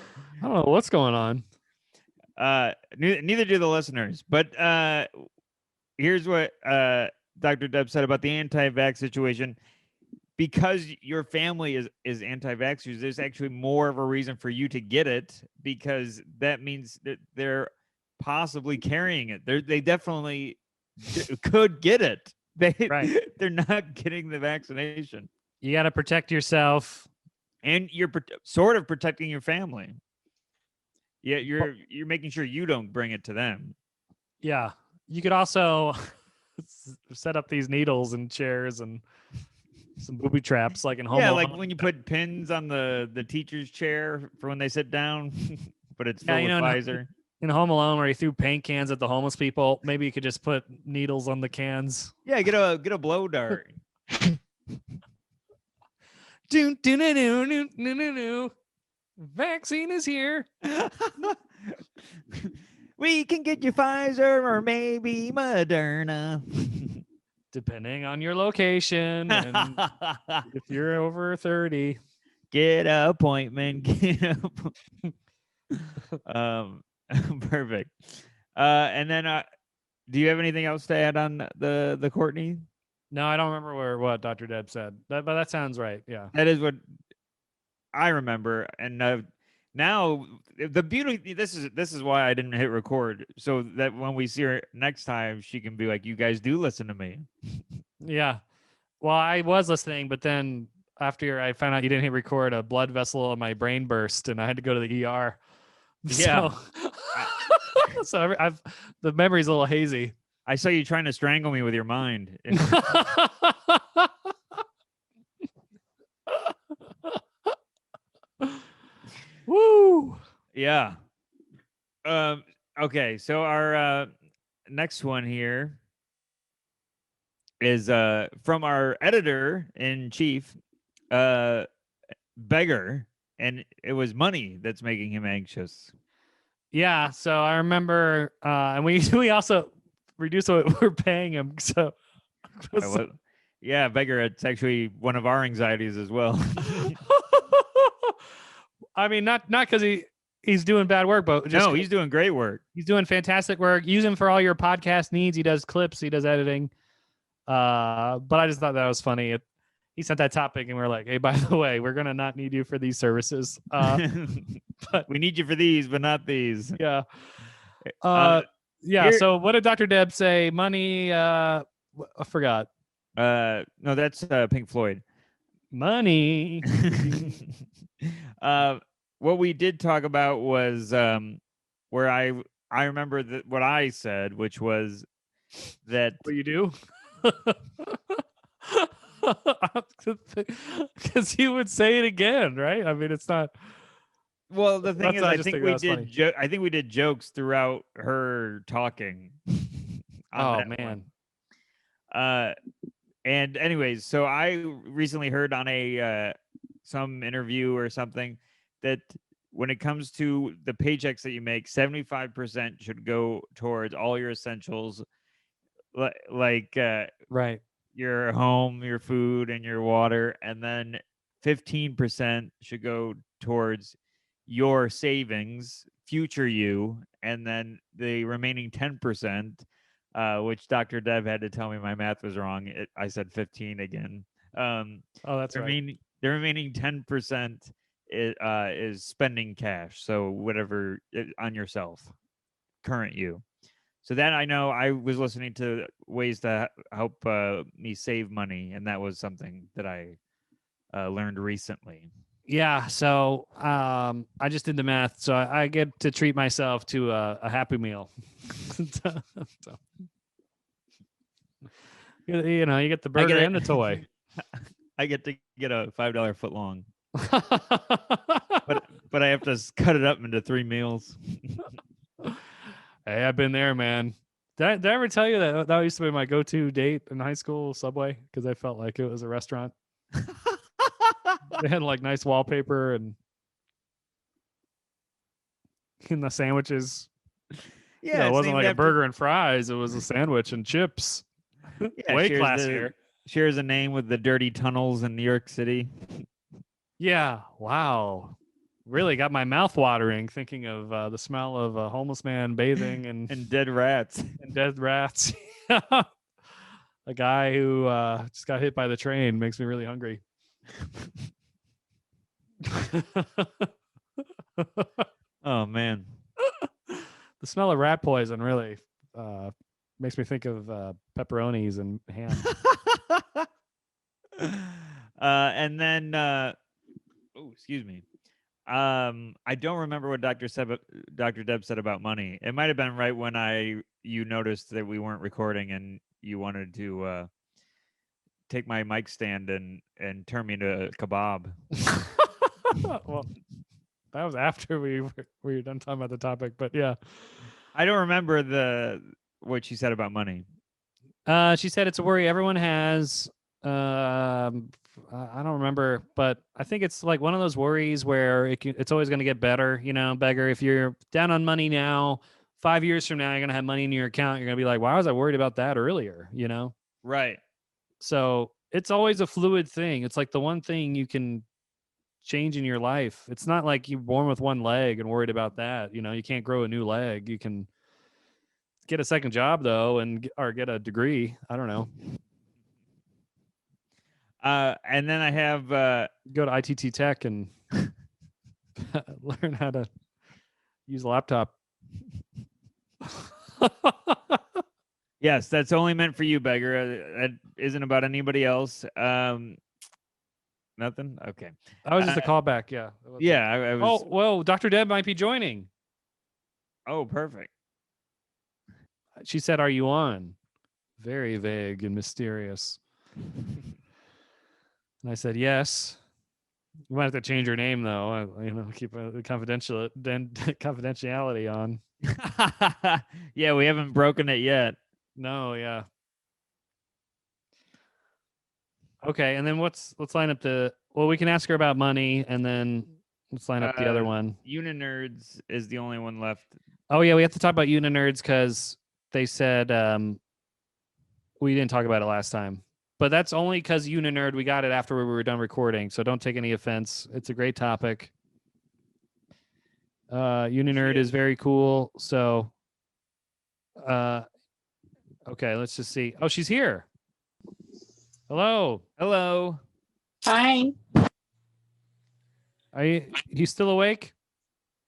don't know what's going on. Neither do the listeners, but here's what Dr. Deb said about the anti-vax situation. Because your family is anti-vaxxers, there's actually more of a reason for you to get it, because that means that they're possibly carrying it. They definitely could get it. Right. They're not getting the vaccination, You got to protect yourself. and you're sort of protecting your family. Yeah, you're making sure you don't bring it to them. Yeah. You could also set up these needles and chairs and some booby traps like in Home Yeah, Alone. like when you put pins on the teacher's chair for when they sit down, but it's full Yeah, with Pfizer. In Home Alone where he threw paint cans at the homeless people, maybe you could just put needles on the cans. Yeah, get a blow dart. Vaccine is here. We can get you Pfizer or maybe Moderna. Depending on your location and if you're over 30. Get an appointment. Perfect. And then do you have anything else to add on the Courtney? No, I don't remember what Dr. Deb said, but that sounds right. Yeah. That is what I remember. And now the beauty, this is why I didn't hit record, so that when we see her next time, she can be like, "You guys do listen to me." Yeah. Well, I was listening, but then after I found out you didn't hit record, a blood vessel in my brain burst, and I had to go to the ER. Yeah. So the memory's a little hazy. I saw you trying to strangle me with your mind. Woo! Yeah. Okay, so our next one here is from our editor in chief, Beggar, and it was money that's making him anxious. Yeah, so I remember, and we also reduced what we're paying him. So, yeah, Beggar, it's actually one of our anxieties as well. I mean, not because he's doing bad work, but just no, he's doing great work. He's doing fantastic work. Use him for all your podcast needs. He does clips. He does editing. But I just thought that was funny. He sent that topic, and we're like, "Hey, by the way, we're gonna not need you for these services. But we need you for these, but not these." Yeah. Uh, yeah. So what did Dr. Deb say? Money. I forgot. No, that's Pink Floyd. Money. What we did talk about was where I remember that what I said, which was that What you do? Because you would say it again, right? I mean, it's not. Well, the thing is, I think we funny. did. I think we did jokes throughout her talking. Oh man. And anyways, so I recently heard on a some interview or something that when it comes to the paychecks that you make, 75% should go towards all your essentials, like Right. your home, your food, and your water, and then 15% should go towards your savings, future you, and then the remaining 10%, which Dr. Deb had to tell me my math was wrong. I said 15 again. Oh, that's right. The remaining 10% is spending cash. So whatever on yourself, current you. So that I know I was listening to ways to help me save money, and that was something that I learned recently. Yeah. So I just did the math. So I get to treat myself to a Happy Meal. So, You know, you get the I burger get and the toy. I get to get a $5 foot long, but I have to cut it up into 3 meals. Hey, I've been there, man. Did I ever tell you that used to be my go-to date in high school, Subway, because I felt like it was a restaurant. They had like nice wallpaper and in the sandwiches. Yeah, It it's wasn't named like a after. burger and fries. It was a sandwich and chips. Yeah, Way classier. shares a name with the dirty tunnels in New York City. Yeah. Wow. Really got my mouth watering thinking of the smell of a homeless man bathing And dead rats. and dead rats. A guy who just got hit by the train makes me really hungry. Oh man. The smell of rat poison really makes me think of pepperonis and ham. And then oh, excuse me. I don't remember what Dr. Deb said about money. It might have been right when you noticed that we weren't recording and you wanted to take my mic stand and turn me into a kebab. Well, that was after we were done talking about the topic, but yeah. I don't remember what she said about money. She said it's a worry everyone has. I don't remember, but I think it's like one of those worries where it's always going to get better. You know, beggar. If you're down on money now, 5 years from now, you're going to have money in your account. You're going to be like, why was I worried about that earlier? You know? Right. So it's always a fluid thing. It's like the one thing you can change in your life. It's not like you're born with one leg and worried about that. You know, you can't grow a new leg. You can get a second job though, or get a degree. I don't know. And then I have Go to ITT Tech and learn how to use a laptop. yes, that's only meant for you, beggar. That isn't about anybody else. Nothing. Okay. That was just a callback. Yeah. Yeah, I was. Oh, well, Dr. Deb might be joining. Oh, perfect. She said, "Are you on?" Very vague and mysterious. And I said, "Yes." We might have to change her name though. Keep confidentiality on. Yeah, we haven't broken it yet. No, yeah. Okay, and then let's line up we can ask her about money, and then let's line up the other one. Uninerds is the only one left. Oh yeah, we have to talk about Uninerds because they said we didn't talk about it last time. But that's only because Uninerd, we got it after we were done recording, so don't take any offense. It's a great topic. Uninerd is very cool. So, okay, let's just see. Oh, she's here. Hello. Hello. Hi. Are you still awake?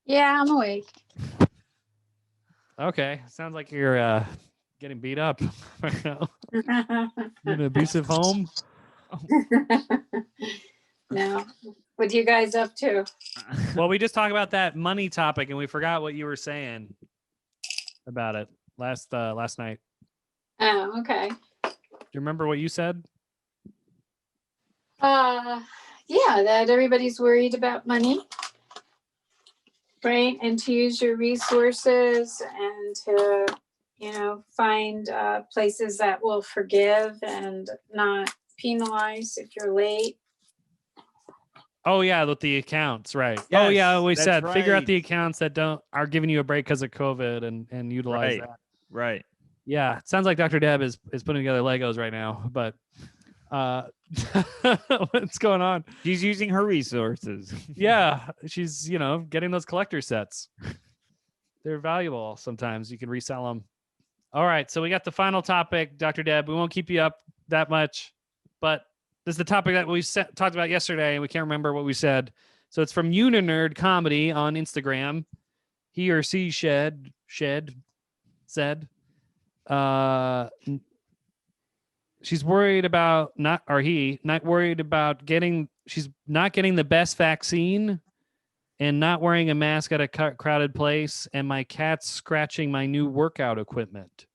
Yeah, I'm awake. Okay, sounds like you're getting beat up right now. In an abusive home. No. What you guys up to? Well, we just talked about that money topic, and we forgot what you were saying about it last night. Oh, okay. Do you remember what you said? Yeah, that everybody's worried about money. Right. And to use your resources and to, find places that will forgive and not penalize if you're late. Oh yeah, with the accounts, right? Oh yeah, we that's said figure out right. the accounts that are giving you a break because of COVID and utilize that. Right. Yeah, it sounds like Dr. Deb is putting together Legos right now, but what's going on? She's using her resources. Yeah, she's getting those collector sets. They're valuable. Sometimes you can resell them. All right, so we got the final topic, Dr. Deb. We won't keep you up that much, but this is the topic that we talked about yesterday, and we can't remember what we said. So it's from Uninerd Comedy on Instagram. He or she said, she's worried about she's not getting the best vaccine and not wearing a mask at a crowded place, and my cat's scratching my new workout equipment.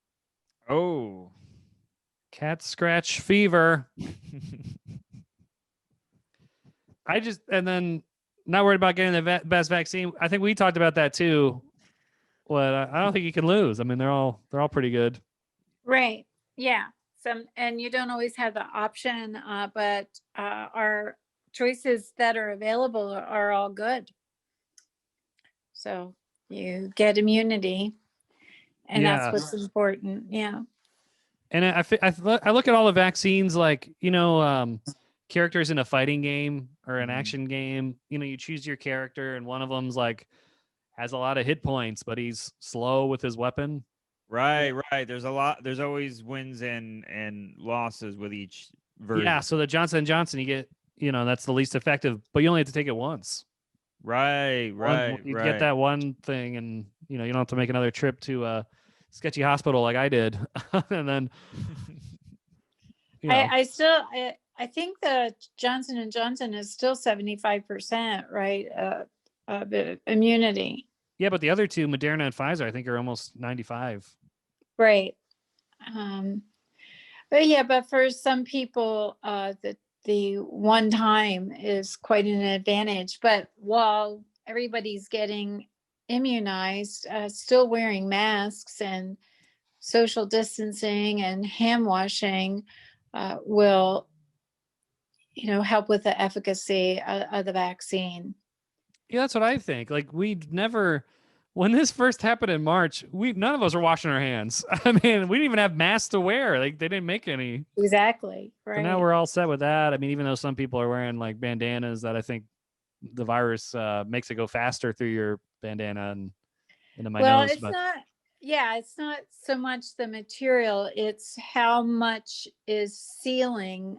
Oh. cat scratch fever. And then not worried about getting the best vaccine. I think we talked about that too. But I don't think you can lose. I mean, they're all pretty good. Right. Yeah. And you don't always have the option, but our choices that are available are all good. So you get immunity, and Yeah. that's what's important. Yeah. And I look at all the vaccines like, characters in a fighting game or an action game. You choose your character, and one of them's like has a lot of hit points, but he's slow with his weapon. Right. There's always wins and losses with each version. Yeah, so the Johnson & Johnson, you get, that's the least effective, but you only have to take it once. Right. You get that one thing, and you don't have to make another trip to a sketchy hospital like I did. And then I think the Johnson & Johnson is still 75%, right? Of immunity. Yeah, but the other two, Moderna and Pfizer, I think are almost 95. Right. But for some people, the one time is quite an advantage. But while everybody's getting immunized, still wearing masks and social distancing and hand washing will, help with the efficacy of the vaccine. Yeah, that's what I think. Like when this first happened in March, none of us were washing our hands. I mean, we didn't even have masks to wear. Like they didn't make any. Exactly. Right. So now we're all set with that. I mean, even though some people are wearing like bandanas, that I think the virus makes it go faster through your bandana and into my nose. It's not. Yeah, it's not so much the material; it's how much is sealing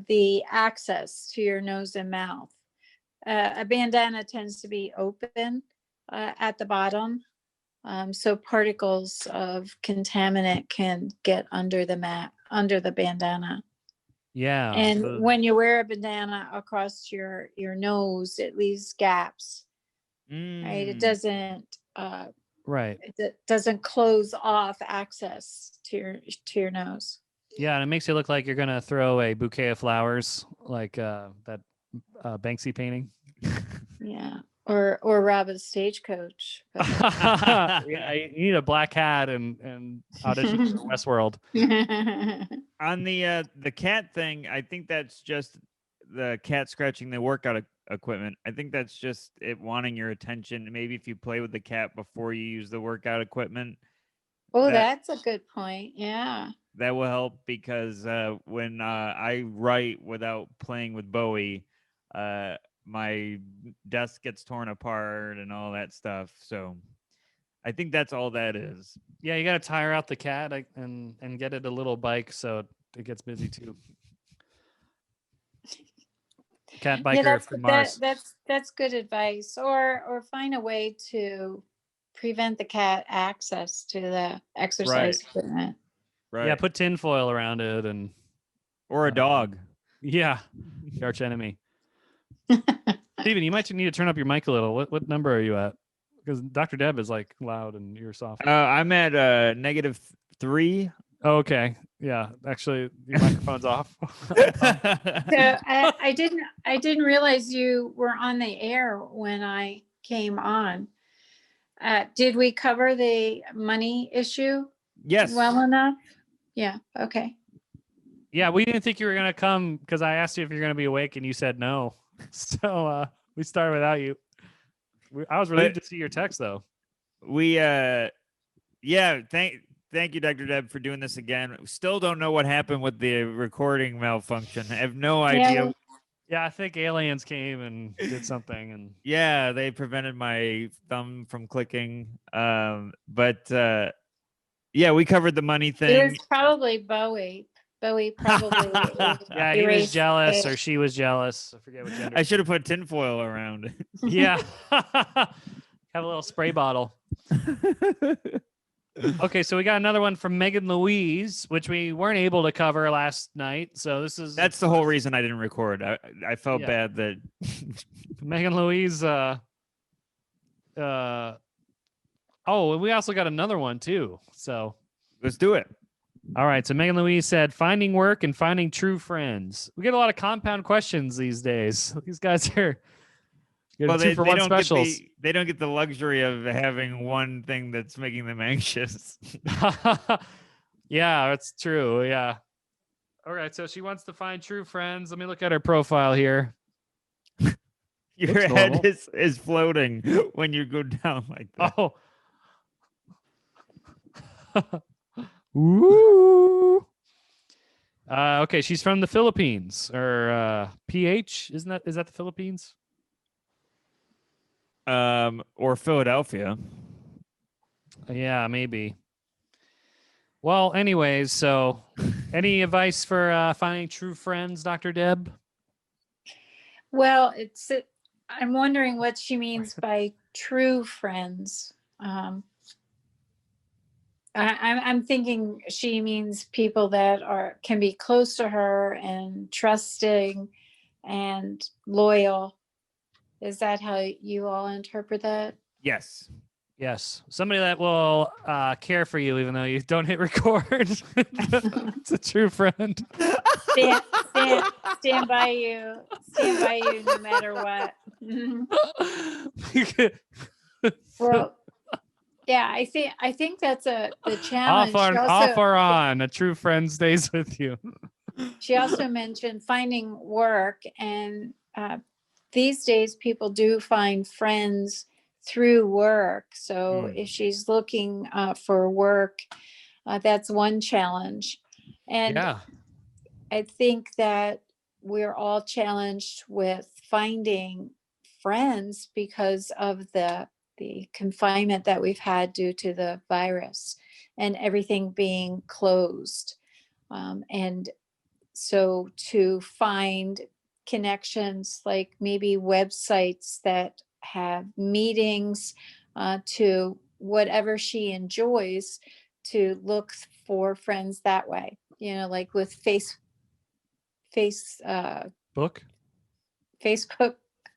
the access to your nose and mouth. A bandana tends to be open at the bottom, so particles of contaminant can get under the bandana. Yeah. And when you wear a bandana across your nose, it leaves gaps. Right? It doesn't. Right. It doesn't close off access to your nose. Yeah, and it makes it look like you're gonna throw a bouquet of flowers, like that Banksy painting. Yeah, or rob a stagecoach. Yeah, you need a black hat and audition for Westworld. On the cat thing, I think that's just the cat scratching the workout equipment. I think that's just it wanting your attention. Maybe if you play with the cat before you use the workout equipment. Oh, that's a good point. Yeah. That will help because when I write without playing with Bowie, my desk gets torn apart and all that stuff. So I think that's all that is. Yeah, you got to tire out the cat and get it a little bike so it gets busy too. Cat biker from Mars. That's good advice. Or find a way to prevent the cat access to the exercise equipment. Right. Yeah, put tinfoil around it or a dog. Yeah, your arch enemy. Steven, you might need to turn up your mic a little. What number are you at? Because Dr. Deb is like loud and you're soft. I'm at -3. Oh, okay. Yeah, actually, your microphone's off. So I didn't realize you were on the air when I came on. Did we cover the money issue? Yes. Well enough? Yeah. Okay. Yeah, we didn't think you were gonna come because I asked you if you're gonna be awake and you said no. So we started without you. I was relieved to see your text though. Thank you, Dr. Deb, for doing this again. Still don't know what happened with the recording malfunction. I have no idea. Yeah, I think aliens came and did something, and yeah, they prevented my thumb from clicking. Yeah, we covered the money thing. It was probably Bowie. Bowie probably. Yeah, he was jealous or she was jealous. I forget what gender. I should have put tinfoil around it. Yeah. Have a little spray bottle. Okay, so we got another one from Megan Louise, which we weren't able to cover last night. So that's the whole reason I didn't record. I felt bad that Megan Louise. We also got another one too. So let's do it. All right. So Megan Louise said finding work and finding true friends. We get a lot of compound questions these days. These guys are getting Well, two for one specials. they don't get the luxury of having one thing that's making them anxious. Yeah, that's true. Yeah. All right. So she wants to find true friends. Let me look at her profile here. Your Looks head normal. is floating when you go down like that. Oh. Ooh. Okay, she's from the Philippines or PH, is that the Philippines? Or Philadelphia. Yeah, maybe. Well, anyways, so any advice for finding true friends, Dr. Deb? Well, I'm wondering what she means by true friends. I'm thinking she means people that can be close to her and trusting and loyal. Is that how you all interpret that? Yes. Yes, somebody that will care for you even though you don't hit record. It's a true friend. Stand by you no matter what. Well, yeah, I think that's the challenge. Off or on, a true friend stays with you. She also mentioned finding work, and these days people do find friends through work. So if she's looking for work, that's one challenge. And Yeah. I think that we're all challenged with finding friends because of the confinement that we've had due to the virus and everything being closed. And so to find connections, like maybe websites that have meetings to whatever she enjoys, to look for friends that way, like with face Book. Facebook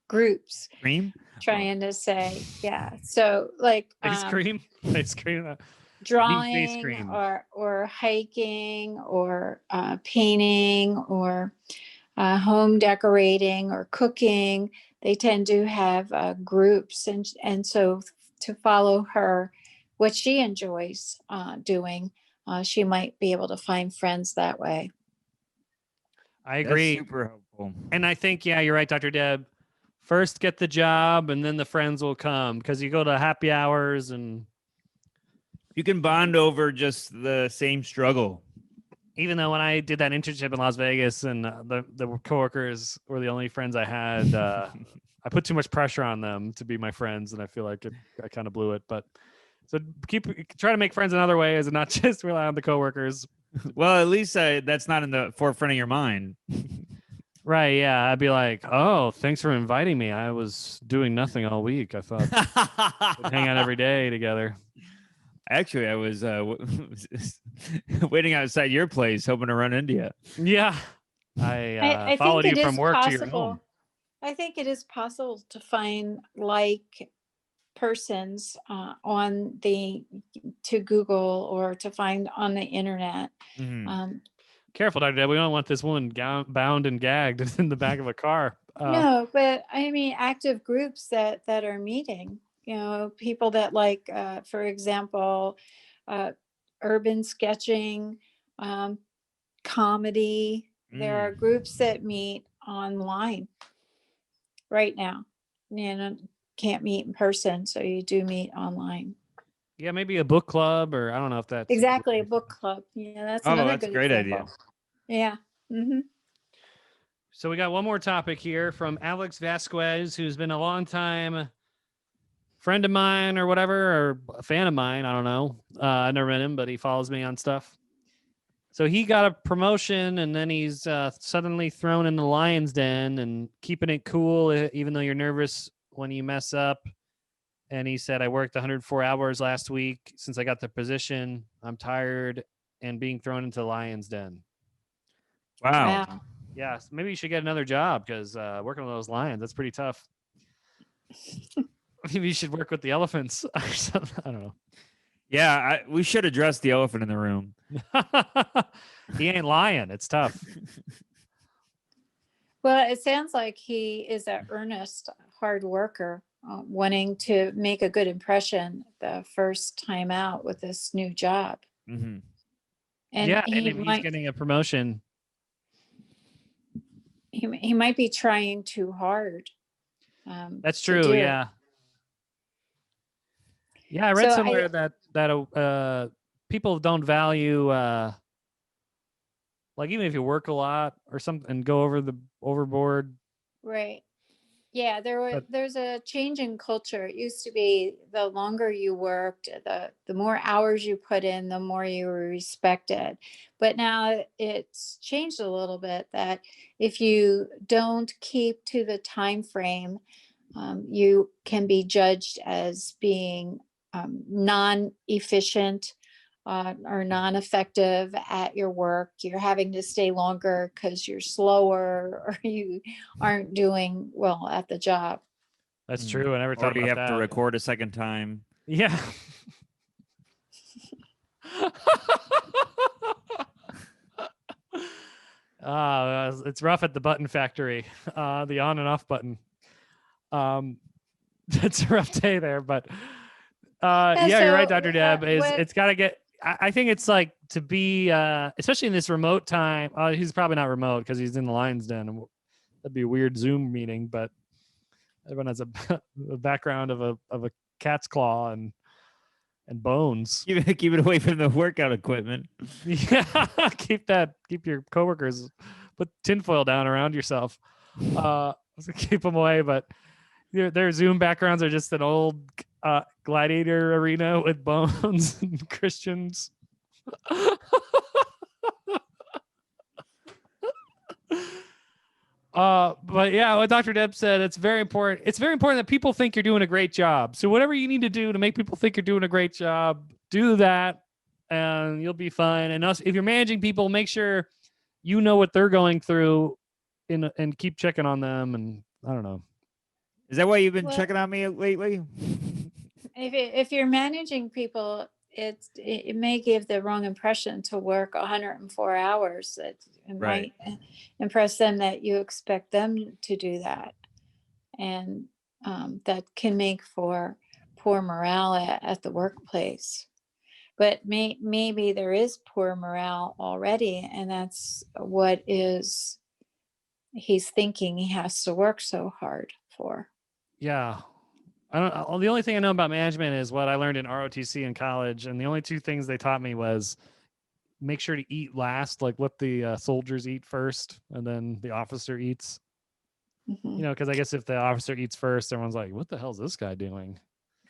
groups, Cream? trying to say, yeah. So like Ice cream. Ice cream. drawing cream. or hiking or painting or home decorating or cooking. They tend to have groups, and so to follow her, what she enjoys doing, she might be able to find friends that way. I agree. That's super helpful. And I think, yeah, you're right, Dr. Deb. First get the job and then the friends will come because you go to happy hours and You can bond over just the same struggle. even though when I did that internship in Las Vegas and the coworkers were the only friends I had, I put too much pressure on them to be my friends, and I feel like I kind of blew it. But so try to make friends in other ways and not just rely on the coworkers. Well, at least that's not in the forefront of your mind. Right? Yeah, I'd be like, oh, thanks for inviting me. I was doing nothing all week. I thought we'd hang out every day together. Actually, I was waiting outside your place, hoping to run into you. Yeah, I followed think you it from is work to your possible. home. I think it is possible to find like persons to Google or to find on the internet. Careful, Dr. Deb. We don't want this woman bound and gagged in the back of a car. No, but I mean active groups that are meeting. People that like, for example, urban sketching, comedy. There are groups that meet online right now. Can't meet in person, so you do meet online. Yeah, maybe a book club, or I don't know if that's Exactly, a book club. Yeah, that's another that's good a great example. idea. Yeah. Mm-hmm. So we got one more topic here from Alex Vasquez, who's been a long time friend of mine or whatever, or a fan of mine. I don't know. I've never met him, but he follows me on stuff. So he got a promotion, and then he's suddenly thrown in the lion's den and keeping it cool, even though you're nervous when you mess up. And he said, I worked 104 hours last week since I got the position. I'm tired and being thrown into the lion's den. Wow. Yeah, so maybe you should get another job because working with those lions, that's pretty tough. Maybe you should work with the elephants. I don't know. Yeah, we should address the elephant in the room. He ain't lying. It's tough. Well, it sounds like he is an earnest, hard worker, wanting to make a good impression the first time out with this new job. Mm-hmm. And Yeah, he and if he's might getting a promotion. he might be trying too hard. That's to true. do. Yeah. Yeah, I read So somewhere that people don't value like even if you work a lot or something and go overboard. Right. Yeah, But there's a change in culture. It used to be the longer you worked, the more hours you put in, the more you were respected. But now it's changed a little bit that if you don't keep to the time frame, you can be judged as being non-efficient or non-effective at your work. You're having to stay longer because you're slower or you aren't doing well at the job. that's true. I never Or thought you about have to that. record a second time. Yeah. It's rough at the button factory. The on and off button. It's a rough day there, but yeah, you're right, Dr. Deb. It's got to get. I think it's like to be, especially in this remote time. He's probably not remote because he's in the lion's den. That'd be a weird Zoom meeting, but everyone has a background of a cat's claw and bones. Keep it away from the workout equipment. Yeah, keep your coworkers, put tinfoil down around yourself. Keep them away, but their Zoom backgrounds are just an old gladiator arena with bones and Christians. But yeah, what Dr. Deb said, it's very important. It's very important that people think you're doing a great job. So whatever you need to do to make people think you're doing a great job, do that and you'll be fine. And if you're managing people, make sure you know what they're going through and keep checking on them. And I don't know. Is that why you've been checking on me lately? If you're managing people, it may give the wrong impression to work 104 hours. It Right. might impress them that you expect them to do that, and that can make for poor morale at the workplace. But maybe there is poor morale already, and that's what is he's thinking he has to work so hard for. Yeah. I don't. The only thing I know about management is what I learned in ROTC in college, and the only two things they taught me was make sure to eat last, like let the soldiers eat first, and then the officer eats. Mhm. You know, because I guess if the officer eats first, everyone's like, "What the hell is this guy doing?"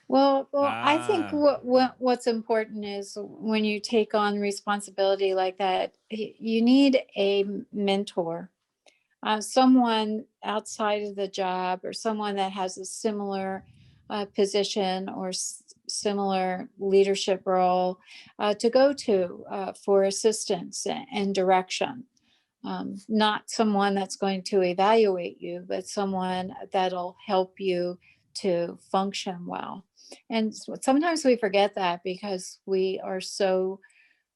Well, I think Ah. what's important is when you take on responsibility like that, you need a mentor, someone outside of the job or someone that has a similar position or similar leadership role to go to for assistance and direction. Not someone that's going to evaluate you, but someone that'll help you to function well. And sometimes we forget that because we are so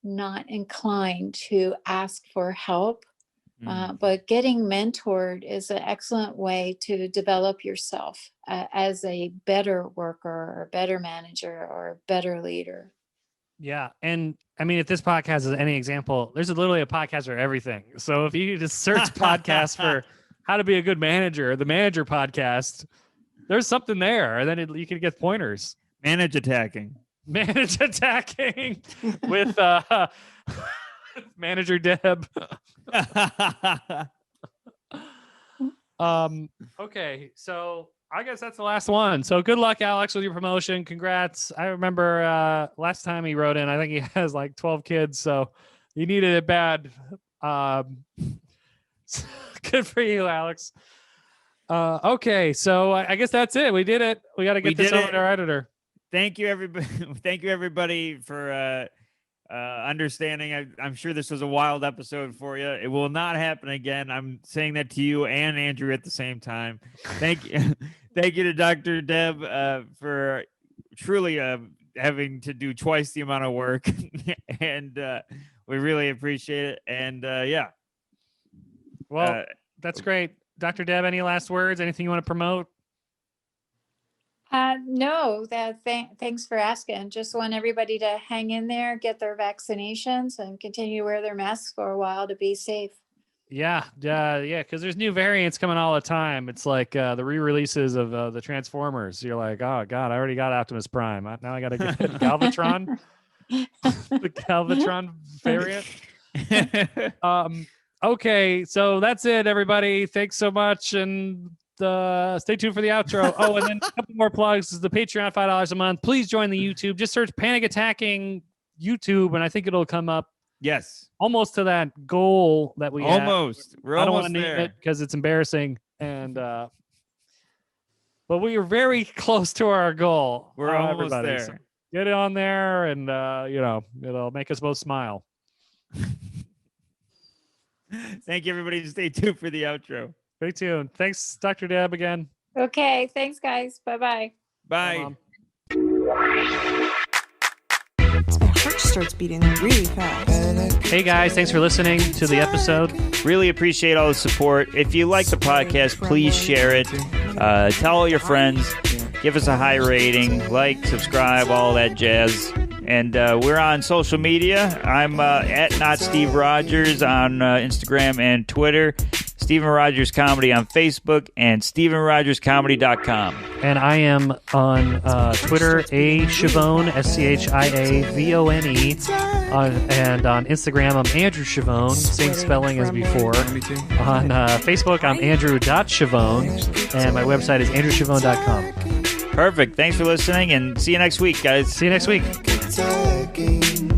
not inclined to ask for help. But getting mentored is an excellent way to develop yourself as a better worker or better manager or better leader. Yeah, and I mean, if this podcast is any example, there's literally a podcast for everything. So if you just search podcasts for how to be a good manager, the Manager Podcast, there's something there, and then you can get pointers. Manage attacking. Manage attacking with Manager Deb. Okay, so I guess that's the last one. So good luck, Alex, with your promotion. Congrats. I remember last time he wrote in, I think he has like 12 kids, so he needed it bad. Good for you, Alex. Okay, so I guess that's it. We did it. We got to get this over to our editor. Thank you, everybody. Thank you, everybody, for understanding. I'm sure this was a wild episode for you. It will not happen again. I'm saying that to you and Andrew at the same time. Thank you. Thank you to Dr. Deb for truly having to do twice the amount of work, and we really appreciate it. And yeah, Well, that's great. Dr. Deb, any last words? Anything you want to promote? No, thanks for asking. Just want everybody to hang in there, get their vaccinations, and continue to wear their masks for a while to be safe. Yeah, because there's new variants coming all the time. It's like the re-releases of the Transformers. You're like, oh God, I already got Optimus Prime. Now I got to get Galvatron, the Galvatron variant. Okay, so that's it, everybody. Thanks so much, and stay tuned for the outro. Oh, and then a couple more plugs. This is the Patreon, $5 a month. Please join the YouTube. Just search Panic Attacking YouTube, and I think it'll come up. Yes. Almost to that goal that we had. Almost. We're I don't almost want to name there. it because it's embarrassing, and but we are very close to our goal. We're almost everybody. there. So get it on there, and it'll make us both smile. Thank you, everybody. Stay tuned for the outro. Stay tuned. Thanks, Dr. Deb, again. Okay, thanks, guys. Bye-bye. Bye. Mom. My heart starts beating really fast. Hey guys, thanks for listening to the episode. Really appreciate all the support. If you like the podcast, please share it. Tell all your friends. Give us a high rating. Like, subscribe, all that jazz. And we're on social media. I'm at Not Steve Rogers on Instagram and Twitter. Steven Rogers Comedy on Facebook and StevenRogersComedy.com. And I am on Twitter, A Chavone, SCHIAVONE. And on Instagram, I'm Andrew Chavone, same spelling as before. On Facebook, I'm Andrew.Chavone. And my website is AndrewChavone.com. Perfect. Thanks for listening, and see you next week, guys. See you next week. Kentucky.